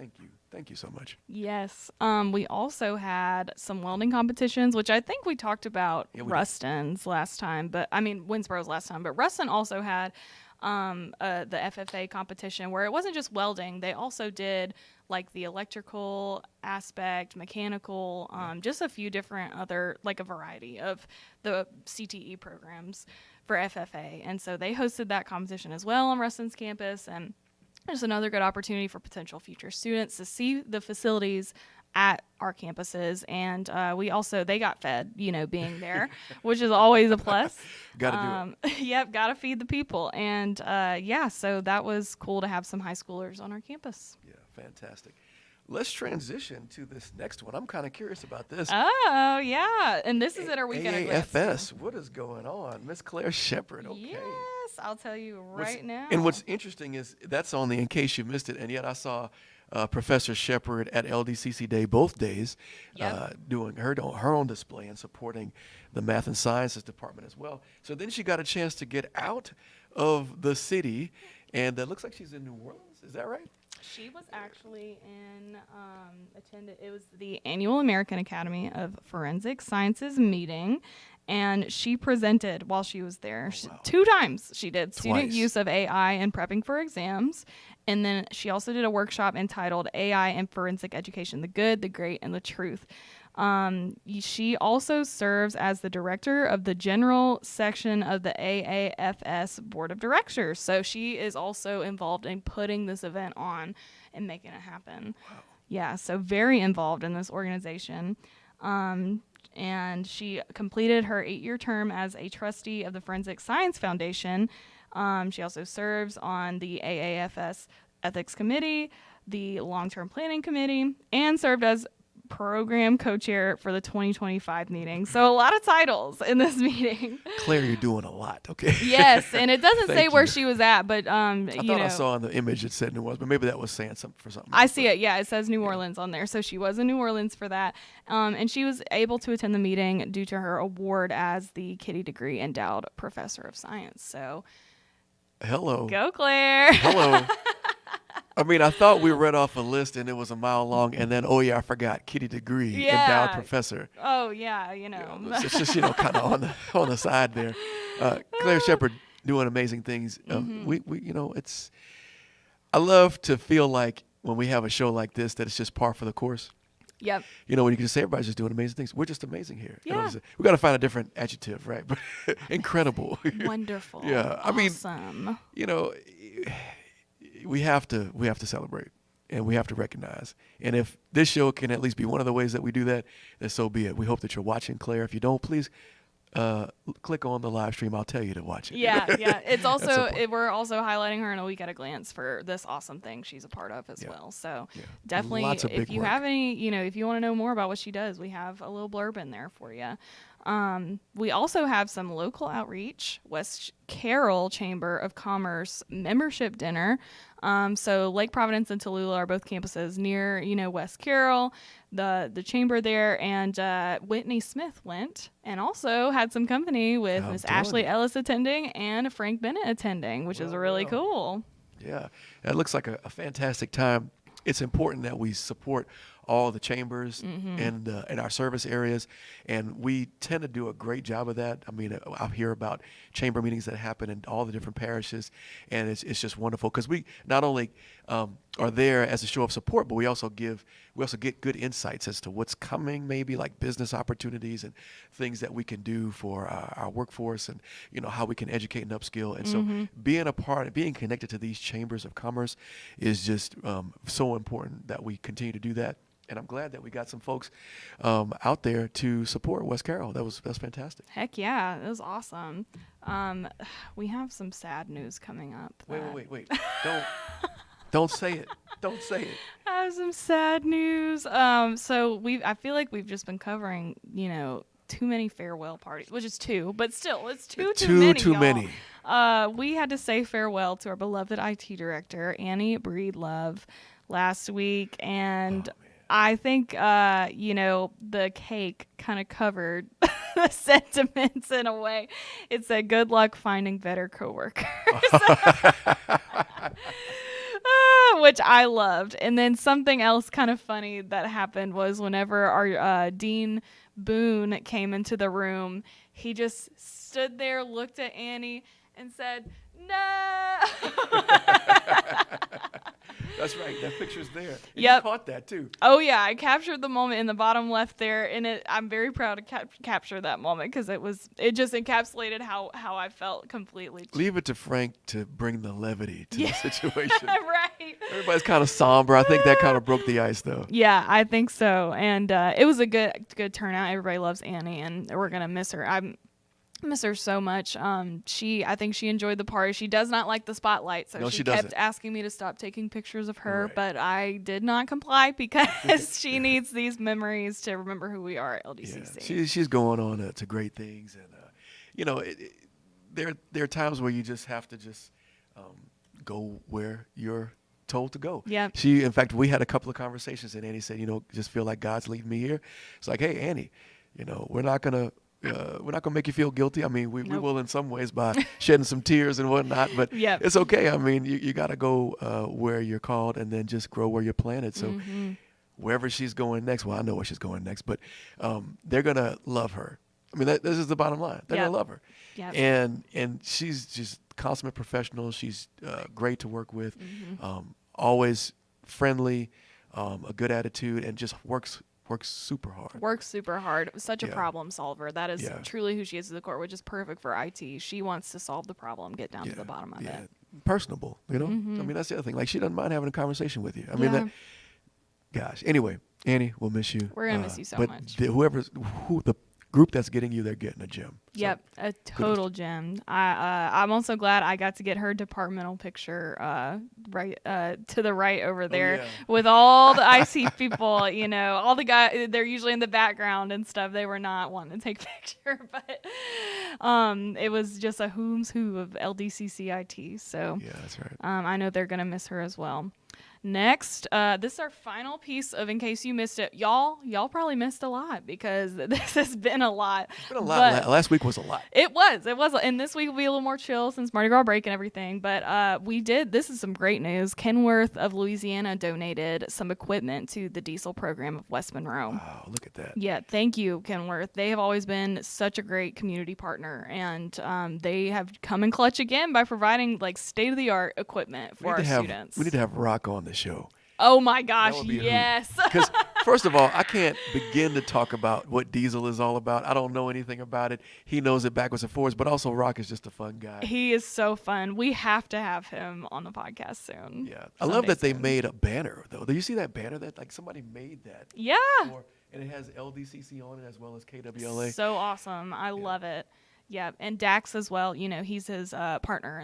thank you so much. Yes. We also had some welding competitions, which I think we talked about Ruston's last time, but Winsboro's last time, but Ruston also had the FFA competition, where it wasn't just welding. They also did like the electrical aspect, mechanical, just a few different other, like a variety of the CTE programs for FFA. And so they hosted that competition as well on Ruston's campus. And there's another good opportunity for potential future students to see the facilities at our campuses, and they got fed, being there, which is always a plus. Gotta do it. Yep, gotta feed the people, and so that was cool to have some high schoolers on our campus. Yeah, fantastic. Let's transition to this next one. I'm kind of curious about this. Oh yeah, and this is at our weekend AAFS. What is going on, Miss Claire Shepard? Okay. Yes, I'll tell you now. And what's interesting is that's only in case you missed it, and yet I saw Professor Shepard at LDCC Day both days, doing her own display and supporting the Math and Sciences department as well. So then she got a chance to get out of the city, and it looks like she's in New Orleans. Is that right? She was actually attended. It was the annual American Academy of Forensic Sciences meeting, and she presented while she was there. Wow. 2 times she did student Twice. use of AI in prepping for exams, and then she also did a workshop entitled AI and Forensic Education: The Good, the Great, and the Truth. She also serves as the director of the general section of the AAFS Board of Directors. So she is also involved in putting this event on and making it happen. Wow. Yeah, so very involved in this organization. And she completed her 8-year term as a trustee of the Forensic Science Foundation. She also serves on the AAFS Ethics Committee, the Long-Term Planning Committee, and served as program co-chair for the 2025 meeting. So a lot of titles in this meeting. Claire, you're doing a lot. Okay. Yes, and it doesn't say where she was at, but I thought I saw on the image it said New Orleans, but maybe that was saying something for something. I see it. Yeah, it says New Orleans on there. So she was in New Orleans for that, and she was able to attend the meeting due to her award as the Kitty Degree Endowed Professor of Science. So, hello. Go Claire. Hello. I thought we read off a list and it was a mile long, and then, I forgot, Kitty Degree, endowed professor. Oh, yeah, It's just, kind of on the side there. Claire Shepard doing amazing things. I love to feel like when we have a show like this that it's just par for the course. Yep. When you can say everybody's just doing amazing things. We're just amazing here. Yeah. We got to find a different adjective, right? But incredible. Wonderful. Yeah. Awesome. We have to celebrate, and we have to recognize. And if this show can at least be one of the ways that we do that, then so be it. We hope that you're watching, Claire. If you don't, please click on the live stream. I'll tell you to watch it. Yeah. It's also we're also highlighting her in a week at a glance for this awesome thing she's a part of as well. So definitely, if you have any, if you want to know more about what she does, we have a little blurb in there for you. We also have some local outreach. West Carroll Chamber of Commerce membership dinner. So Lake Providence and Tallulah are both campuses near, West Carroll, the chamber there, and Whitney Smith went and also had some company with Miss Ashley Ellis attending and Frank Bennett attending, which is really cool. Yeah, that looks like a fantastic time. It's important that we support all the chambers in our service areas, and we tend to do a great job of that. I hear about chamber meetings that happen in all the different parishes, and it's just wonderful because we not only are there as a show of support, but we also get good insights as to what's coming, maybe like business opportunities and things that we can do for our workforce, and how we can educate and upskill. And so being connected to these chambers of commerce is just so important that we continue to do that. And I'm glad that we got some folks out there to support West Carroll. That's fantastic. Heck yeah, it was awesome. We have some sad news coming up. Wait. Don't say it. Don't say it. I have some sad news. So I feel like we've just been covering, too many farewell parties, which is two, but still, it's too many. Too many. We had to say farewell to our beloved IT director, Annie Breedlove, last week, and I think, the cake kind of covered the sentiments in a way. It said, "Good luck finding better coworkers." Which I loved. And then something else kind of funny that happened was whenever our Dean Boone came into the room, he just stood there, looked at Annie, and said, "No." That's right. That picture's there. And yep. You caught that too. Oh yeah, I captured the moment in the bottom left there, and I'm very proud to capture that moment because it just encapsulated how I felt completely. Leave it to Frank to bring the levity to the situation. Right. Everybody's kind of somber. I think that kind of broke the ice though. Yeah, I think so. And it was a good turnout. Everybody loves Annie, and we're gonna miss her. I miss her so much. I think she enjoyed the party. She does not like the spotlight, so she kept asking me to stop taking pictures of her, but I did not comply because she needs these memories to remember who we are at LDCC. Yeah, she's going on to great things, and there are times where you just have to go where you're told to go. Yeah. In fact, we had a couple of conversations, and Annie said, just feel like God's leading me here. It's like, hey, Annie, we're not gonna make you feel guilty. I mean, we will in some ways by shedding some tears and whatnot, but it's okay. I mean, you got to go where you're called and then just grow where you're planted. So wherever she's going next, well, I know where she's going next, but they're going to love her. I mean, this is the bottom line. They're going to love her. Yep. And she's just consummate professional. She's great to work with, always friendly, a good attitude, and just works super hard. Such a problem solver. That is truly who she is at the core, which is perfect for IT. She wants to solve the problem, get down to the bottom of it. Personable, I mean, that's the other thing. Like, she doesn't mind having a conversation with you. I mean, anyway, Annie, we'll miss you. We're going to miss you so much. But the group that's getting you, they're getting a gem. So, yep, a total gem. I'm also glad I got to get her departmental picture right to the right over there with all the IC people. All the guys, they're usually in the background and stuff. They were not wanting to take a picture, but it was just a who's who of LDCC IT. So yeah, that's right. I know they're gonna miss her as well. Next, this is our final piece of In Case You Missed It. Y'all probably missed a lot because this has been a lot. It's been a lot. Last week was a lot. It was. And this week will be a little more chill since Mardi Gras break and everything. But this is some great news. Kenworth of Louisiana donated some equipment to the diesel program of West Monroe. Wow, look at that. Yeah, thank you, Kenworth. They have always been such a great community partner, and they have come in clutch again by providing state-of-the-art equipment for our students. We need to have Rock on the show. Oh my gosh, yes. Because first of all, I can't begin to talk about what diesel is all about. I don't know anything about it. He knows it backwards and forwards, but also Rock is just a fun guy. He is so fun. We have to have him on the podcast soon. Yeah. I love that they made a banner, though. Do you see that banner that somebody made that? Yeah. And it has LDCC on it as well as KWLA. So awesome. I love it. Yeah, and Dax as well. He's his partner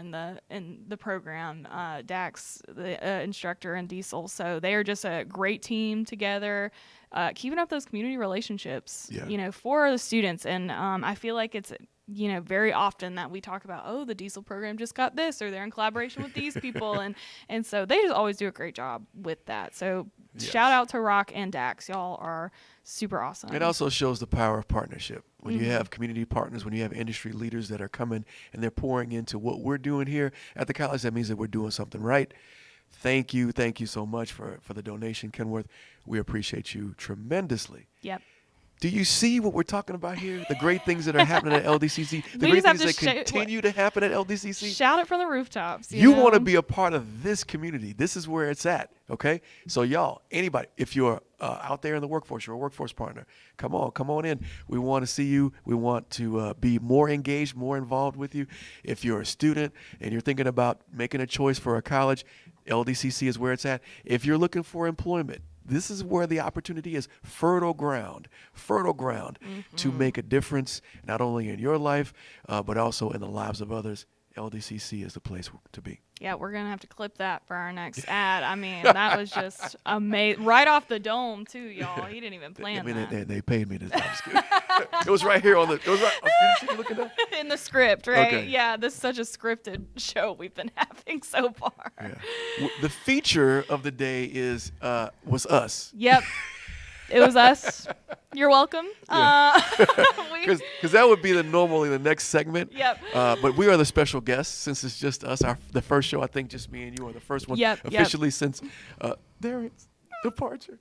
in the program. Dax, the instructor in diesel. So they are just a great team together, keeping up those community relationships. For the students. And I feel like it's very often that we talk about, the diesel program just got this, or they're in collaboration with these people, and so they just always do a great job with that. So shout out to Rock and Dax. Y'all are super awesome. It also shows the power of partnership. When you have community partners, when you have industry leaders that are coming and they're pouring into what we're doing here at the college, that means that we're doing something right. Thank you so much for the donation, Kenworth. We appreciate you tremendously. Yep. Do you see what we're talking about here? The great things that are happening at LDCC, the We great just have things to that continue to happen at LDCC. Shout it from the rooftops. You know? want to be a part of this community. This is where it's at, okay? So y'all, anybody, if you're out there in the workforce, you're a workforce partner, come on in. We want to see you. We want to be more engaged, more involved with you. If you're a student and you're thinking about making a choice for a college, LDCC is where it's at. If you're looking for employment, this is where the opportunity is. Fertile ground to make a difference, not only in your life, but also in the lives of others. LDCC is the place to be. Yeah, we're going to have to clip that for our next ad. I mean, that was just amazing. Right off the dome, too, y'all. He didn't even plan that. They paid me this time. It was right here on the, it was right, you looking at? In the script, right? Okay. Yeah, this is such a scripted show we've been having so far. Yeah. The feature of the day was us. Yep. It was us. You're welcome. Because that would be normally the next segment. Yep. But we are the special guests since it's just us. The first show, I think just me and you are the first one officially since Darren's departure.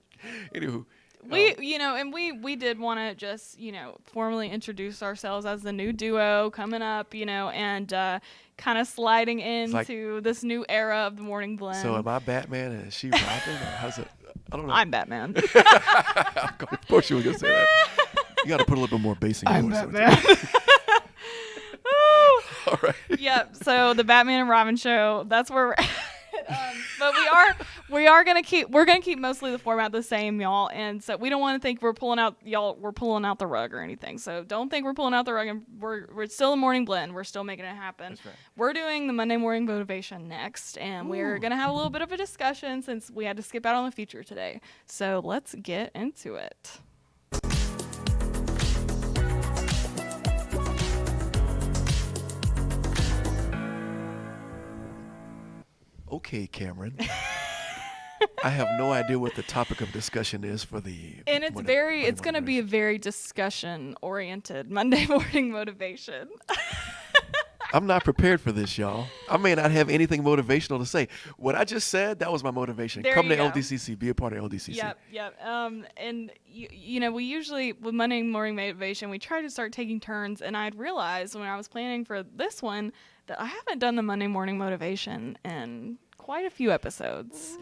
Anywho. We did want to just, formally introduce ourselves as the new duo coming up, and kind of sliding into this new era of the Morning Blend. So am I Batman and is she Robin? Or how's it? I don't know. I'm Batman. Of course you were going to say that. You got to put a little bit more bass in your voice. I'm Batman. All right. Yep. So the Batman and Robin show, that's where we're at. But we're gonna keep mostly the format the same, y'all, and so we don't want to think we're pulling out the rug or anything. So don't think we're pulling out the rug, and we're still a Morning Blend. We're still making it happen. That's right. We're doing the Monday Morning Motivation next, and we're gonna have a little bit of a discussion since we had to skip out on the feature today. So let's get into it. Okay, Cameron. I have no idea what the topic of discussion is for the. And it's going to be a very discussion-oriented Monday Morning Motivation. I'm not prepared for this, y'all. I may not have anything motivational to say. What I just said, that was my motivation. Come to LDCC, be a part of LDCC. Yep. And we usually with Monday Morning Motivation, we try to start taking turns. And I'd realized when I was planning for this one that I haven't done the Monday Morning Motivation in quite a few episodes.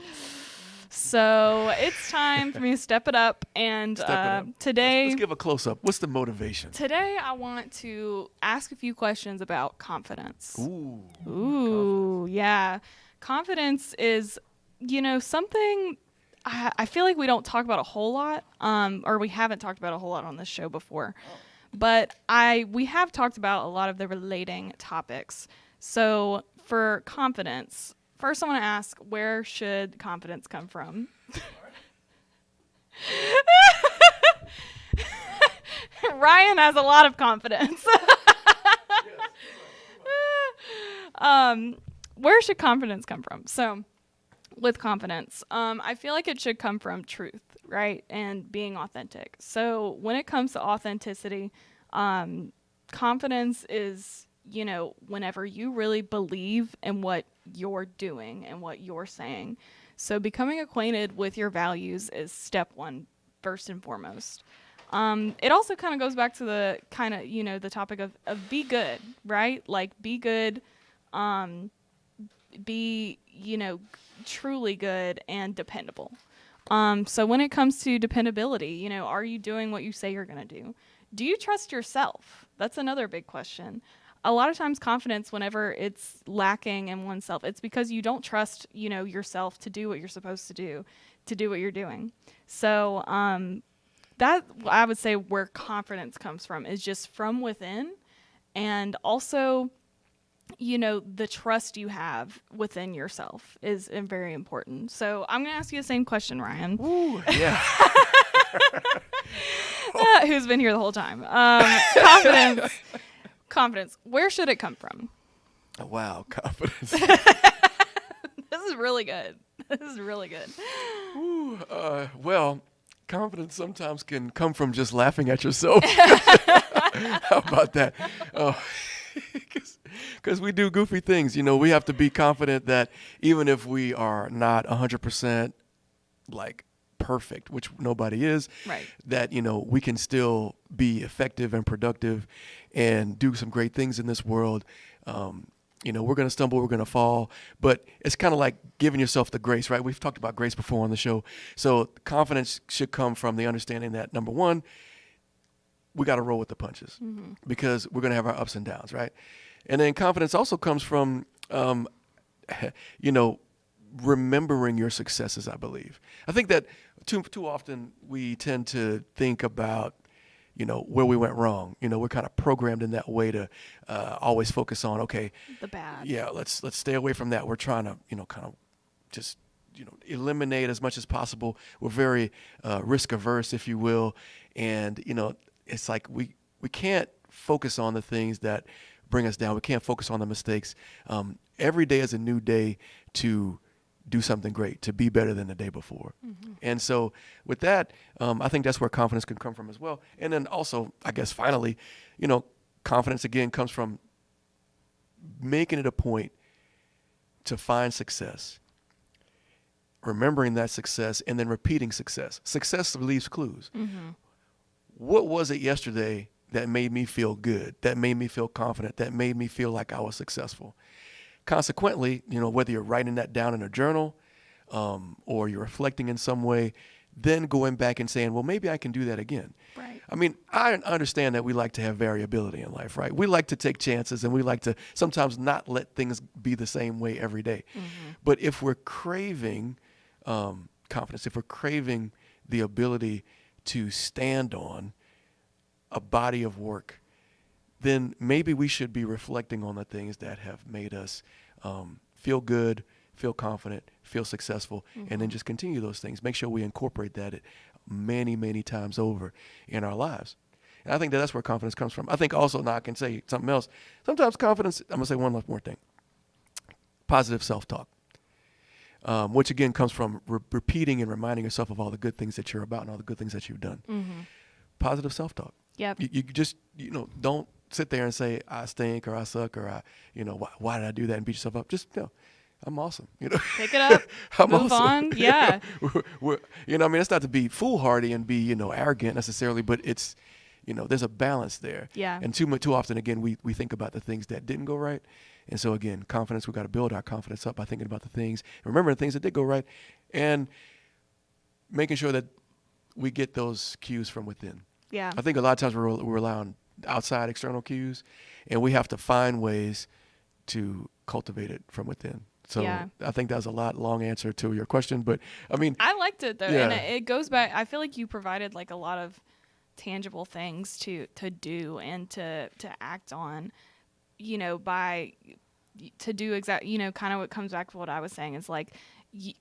So it's time for me to step it up. And today, let's give a close up. What's the motivation? Today, I want to ask a few questions about confidence. Ooh, confidence. Yeah. Confidence is, something I feel like we don't talk about a whole lot, or we haven't talked about a whole lot on this show before. But we have talked about a lot of the relating topics. So for confidence, first I want to ask, where should confidence come from? Ryan has a lot of confidence. Where should confidence come from? So with confidence, I feel like it should come from truth, right? And being authentic. So when it comes to authenticity, confidence is, whenever you really believe in what you're doing and what you're saying. So becoming acquainted with your values is step one, first and foremost. It also kind of goes back to the kind of, the topic of be good, right? Like be good, be, truly good and dependable. So when it comes to dependability, are you doing what you say you're going to do? Do you trust yourself? That's another big question. A lot of times confidence, whenever it's lacking in oneself, it's because you don't trust, yourself to do what you're supposed to do what you're doing. So that I would say where confidence comes from is just from within, and also, the trust you have within yourself is very important. So I'm going to ask you the same question, Ryan. Ooh, yeah. Who's been here the whole time. Confidence. Where should it come from? Wow, confidence. This is really good. Ooh, well, confidence sometimes can come from just laughing at yourself. How about that? Because we do goofy things. We have to be confident that even if we are not 100% like perfect, which nobody is, right, that, we can still be effective and productive and do some great things in this world. We're going to stumble, we're going to fall, but it's kind of like giving yourself the grace, right? We've talked about grace before on the show. So confidence should come from the understanding that, number one, we got to roll with the punches because we're going to have our ups and downs, right? And then confidence also comes from, remembering your successes, I believe. I think that too often we tend to think about, where we went wrong. We're kind of programmed in that way to always focus on, okay, the bad. Yeah, let's stay away from that. We're trying to, kind of just, eliminate as much as possible. We're very risk averse, if you will. And, it's like we can't focus on the things that bring us down. We can't focus on the mistakes. Every day is a new day to do something great, to be better than the day before. And so with that, I think that's where confidence can come from as well. And then also, I guess finally, confidence again comes from making it a point to find success, remembering that success, and then repeating success. Success leaves clues. What was it yesterday that made me feel good, that made me feel confident, that made me feel like I was successful? Consequently, whether you're writing that down in a journal or you're reflecting in some way, then going back and saying, well, maybe I can do that again. Right. I mean, I understand that we like to have variability in life, right? We like to take chances and we like to sometimes not let things be the same way every day. But if we're craving confidence, if we're craving the ability to stand on a body of work, then maybe we should be reflecting on the things that have made us feel good, feel confident, feel successful, and then just continue those things. Make sure we incorporate that many, many times over in our lives. And I think that's where confidence comes from. I think also, now I can say something else. Sometimes confidence, I'm going to say one more thing. Positive self-talk, which again comes from repeating and reminding yourself of all the good things that you're about and all the good things that you've done. Positive self-talk. Yep. You just, don't sit there and say, I stink or I suck or why did I do that and beat yourself up? Just, I'm awesome. Pick it up, I'm move awesome. on. Yeah. It's not to be foolhardy and be, arrogant necessarily, but it's, there's a balance there. Yeah. And too often, again, we think about the things that didn't go right. And so again, confidence, we got to build our confidence up by thinking about the things, remember the things that did go right, and making sure that we get those cues from within. Yeah. I think a lot of times we rely on outside external cues, and we have to find ways to cultivate it from within. So yeah. I think that was a long answer to your question, but I mean, I liked it though. Yeah. And it goes back. I feel like you provided like a lot of tangible things to do and to act on, by to do kind of what comes back to what I was saying is like,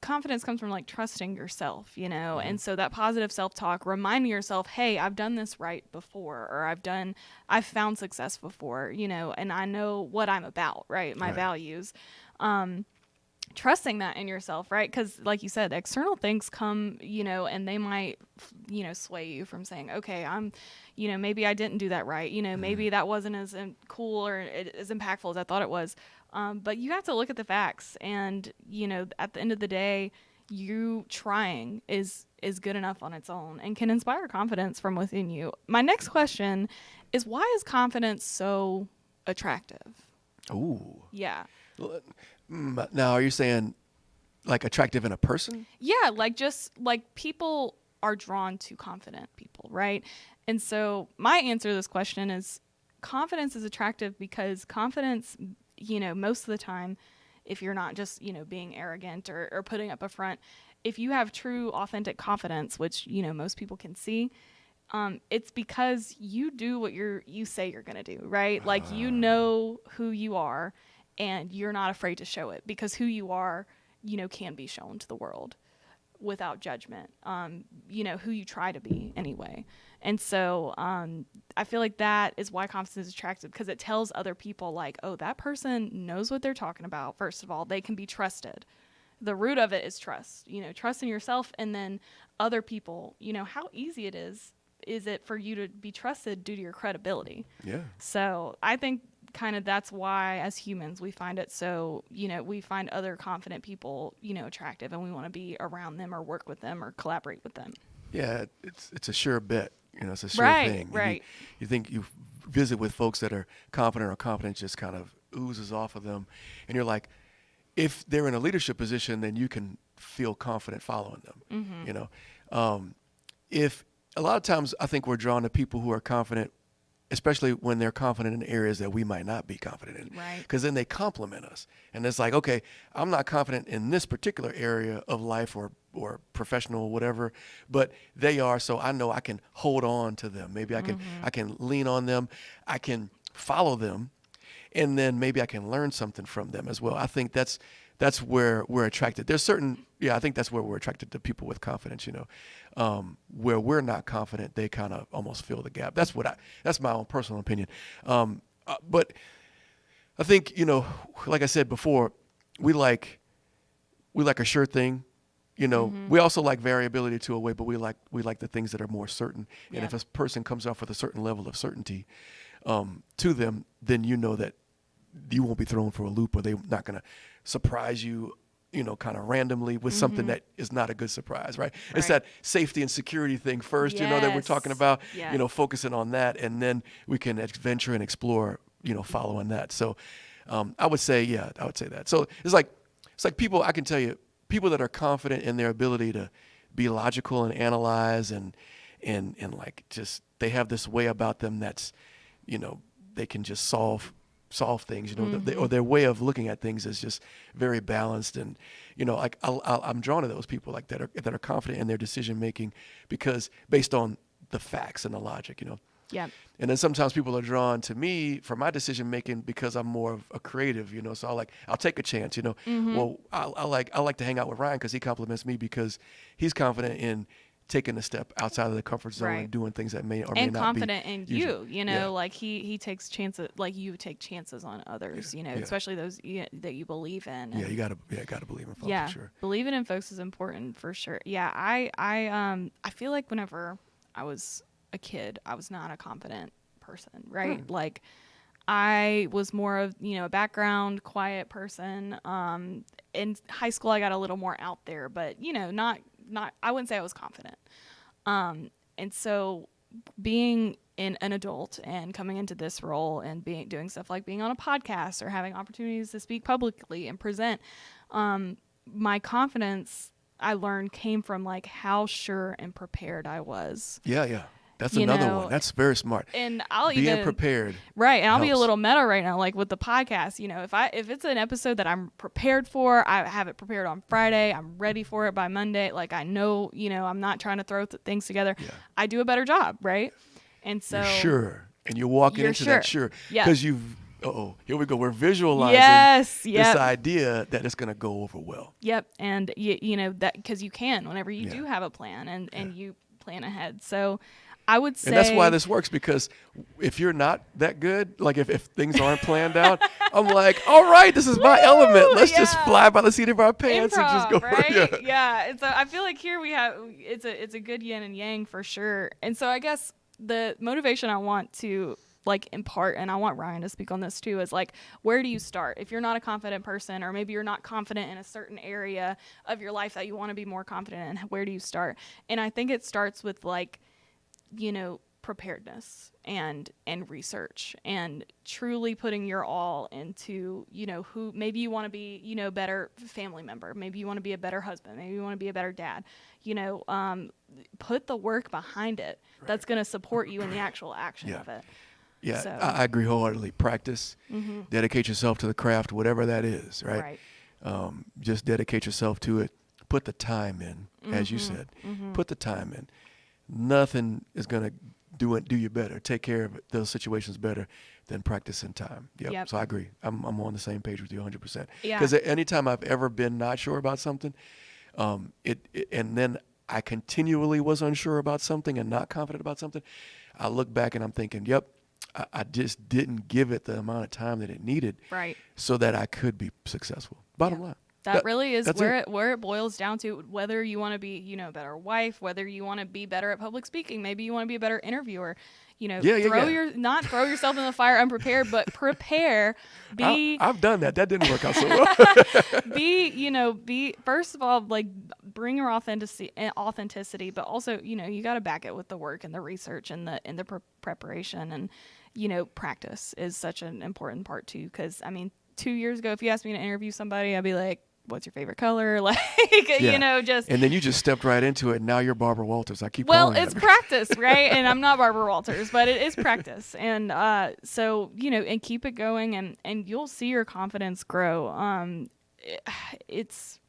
confidence comes from like trusting yourself, and so that positive self-talk, reminding yourself, hey, I've done this right before, or I've found success before, and I know what I'm about, right? My values, trusting that in yourself, right? Because like you said, external things come, and they might, sway you from saying, okay, I'm, maybe I didn't do that right. Maybe that wasn't as cool or as impactful as I thought it was. But you have to look at the facts, and at the end of the day, you trying is good enough on its own and can inspire confidence from within you. My next question is, why is confidence so attractive? Ooh. Yeah. Now, are you saying like attractive in a person? Yeah, just people are drawn to confident people, right? And so my answer to this question is, confidence is attractive because confidence, most of the time, if you're not just, being arrogant or putting up a front, if you have true, authentic confidence, which, most people can see, it's because you do what you say you're going to do, right? Like, you know who you are, and you're not afraid to show it, because who you are, can be shown to the world without judgment, who you try to be anyway. And so I feel like that is why confidence is attractive, because it tells other people like, oh, that person knows what they're talking about. First of all, they can be trusted. The root of it is trust, trust in yourself, and then other people, how easy is it for you to be trusted due to your credibility? Yeah. So I think kind of that's why as humans we find it so, we find other confident people, attractive, and we want to be around them or work with them or collaborate with them. Yeah, it's a sure bet. It's a sure right, thing. Right. You think you visit with folks that are confident, or confidence just kind of oozes off of them, and you're like, if they're in a leadership position, then you can feel confident following them. If a lot of times I think we're drawn to people who are confident, especially when they're confident in areas that we might not be confident in. Right. Because then they compliment us. And it's like, okay, I'm not confident in this particular area of life or professional, whatever, but they are, so I know I can hold on to them. Maybe I can lean on them. I can follow them. And then maybe I can learn something from them as well. I think that's where we're attracted. I think that's where we're attracted to people with confidence, where we're not confident, they kind of almost fill the gap. That's my own personal opinion. But I think, like I said before, we like a sure thing. We also like variability to a way, but we like the things that are more certain. And if a person comes off with a certain level of certainty to them, then that you won't be thrown for a loop, or they're not going to surprise you, kind of randomly with something that is not a good surprise, right? It's that safety and security thing first, that we're talking about, focusing on that, and then we can venture and explore, following that. So I would say that. So it's like people, I can tell you, people that are confident in their ability to be logical and analyze and like just, they have this way about them that's, they can just solve things, or their way of looking at things is just very balanced. And, like I'm drawn to those people like that are confident in their decision making, because based on the facts and the logic, Yeah. And then sometimes people are drawn to me for my decision making because I'm more of a creative, so I'll take a chance, Well, I like to hang out with Ryan because he compliments me because he's confident in taking a step outside of the comfort zone and doing things that may or may not be. And confident in usual. you, like he takes chances, like you take chances on others, especially those that you believe in. Yeah, you gotta believe in folks for sure. Believing in folks is important for sure. Yeah, I feel like whenever I was a kid, I was not a confident person, right? Like I was more of, a background, quiet person. In high school, I got a little more out there, but, not I wouldn't say I was confident. And so being an adult and coming into this role and doing stuff like being on a podcast or having opportunities to speak publicly and present, my confidence, I learned, came from like how sure and prepared I was. Yeah. That's another one. That's very smart. And I'll being prepared. Right. And I'll be a little meta right now, like with the podcast, if it's an episode that I'm prepared for, I have it prepared on Friday, I'm ready for it by Monday. Like I know, I'm not trying to throw things together. Yeah. I do a better job. Right. And so. You're sure. And you're walking into that sure. Yeah. Because here we go. We're visualizing this idea that it's going to go over well. Yep. And that because you can, whenever you do have a plan and you plan ahead. So I would say. And that's why this works, because if you're not that good, like if things aren't planned out, I'm like, all right, this is my element. Let's just fly by the seat of our pants and just go. Right? Yeah. And so I feel like here we have, it's a good yin and yang for sure. And so I guess the motivation I want to like impart, and I want Ryan to speak on this too, is like, where do you start? If you're not a confident person, or maybe you're not confident in a certain area of your life that you want to be more confident in, where do you start? And I think it starts with like, preparedness and research and truly putting your all into, who maybe you want to be, better family member. Maybe you want to be a better husband. Maybe you want to be a better dad, put the work behind it. Right. That's going to support you in the actual action of it. Yeah. So. I agree wholeheartedly. Practice, dedicate yourself to the craft, whatever that is. Right. Just dedicate yourself to it. Put the time in, as you said, put the time in. Nothing is going to do you better, take care of those situations better than practicing time. Yep. So I agree. I'm on the same page with you 100%. Yeah. Because anytime I've ever been not sure about something, and then I continually was unsure about something and not confident about something, I look back and I'm thinking, yep, I just didn't give it the amount of time that it needed, right, so that I could be successful. Bottom line. That really is where it boils down to, whether you want to be, a better wife, whether you want to be better at public speaking, maybe you want to be a better interviewer, not throw yourself in the fire unprepared, but prepare. I've done that. That didn't work out so well. Be first of all, like, bring your authenticity, but also, you got to back it with the work and the research and the preparation, and practice is such an important part too. Because 2 years ago, if you asked me to interview somebody, I'd be like, what's your favorite color? Like, just. And then you just stepped right into it. Now you're Barbara Walters. I keep Well, calling it's practice, right? And I'm not Barbara Walters, but it is practice. And so, and keep it going, and you'll see your confidence grow. It's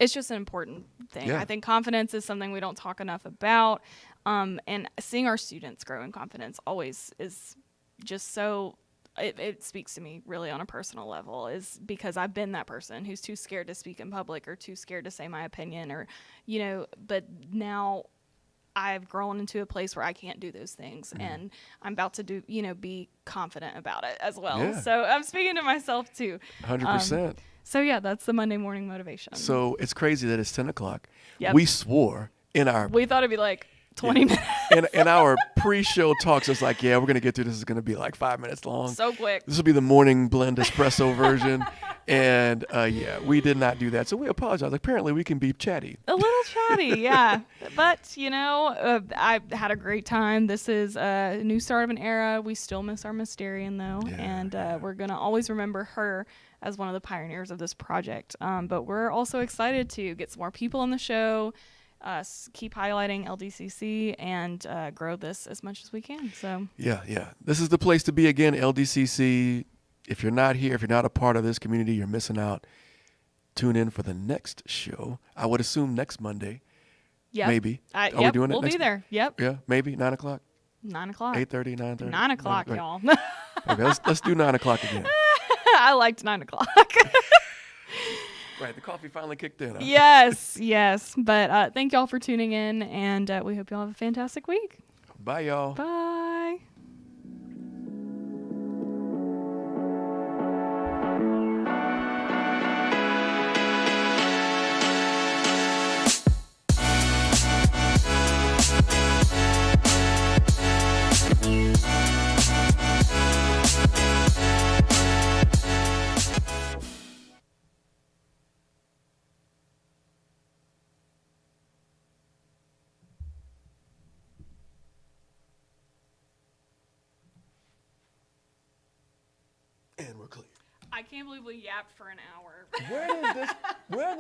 just an important thing. Yeah. I think confidence is something we don't talk enough about. And seeing our students grow in confidence always is just so. It speaks to me really on a personal level, is because I've been that person who's too scared to speak in public or too scared to say my opinion, or, but now I've grown into a place where I can't do those things, and I'm about to be confident about it as well. Yeah. So I'm speaking to myself too. 100%. So yeah, that's the Monday morning motivation. So it's crazy that it's 10 o'clock. Yep. We swore we thought it'd be like 20 minutes. In our pre-show talks, it's like, yeah, we're going to get through this. It's going to be like 5 minutes long. So quick. This will be the morning blend espresso version. And we did not do that. So we apologize. Apparently we can be chatty. A little chatty, yeah. But, I had a great time. This is a new start of an era. We still miss our Mysterian, though. Yeah, and we're going to always remember her as one of the pioneers of this project. But we're also excited to get some more people on the show, keep highlighting LDCC, and grow this as much as we can. So yeah, this is the place to be again. LDCC. If you're not here, if you're not a part of this community, you're missing out. Tune in for the next show. I would assume next Monday. Yeah, maybe. Are we doing it? We'll be there. Yep. Yeah, maybe 9 o'clock. 9 o'clock. 8:30, 9:30. 9 o'clock, right. y'all. Okay, let's do 9 o'clock again. I liked 9 o'clock. Right, the coffee finally kicked in. Huh? Yes. But thank y'all for tuning in, and we hope y'all have a fantastic week. Bye, y'all. Bye. And we're clear. I can't believe we yapped for an hour. Where the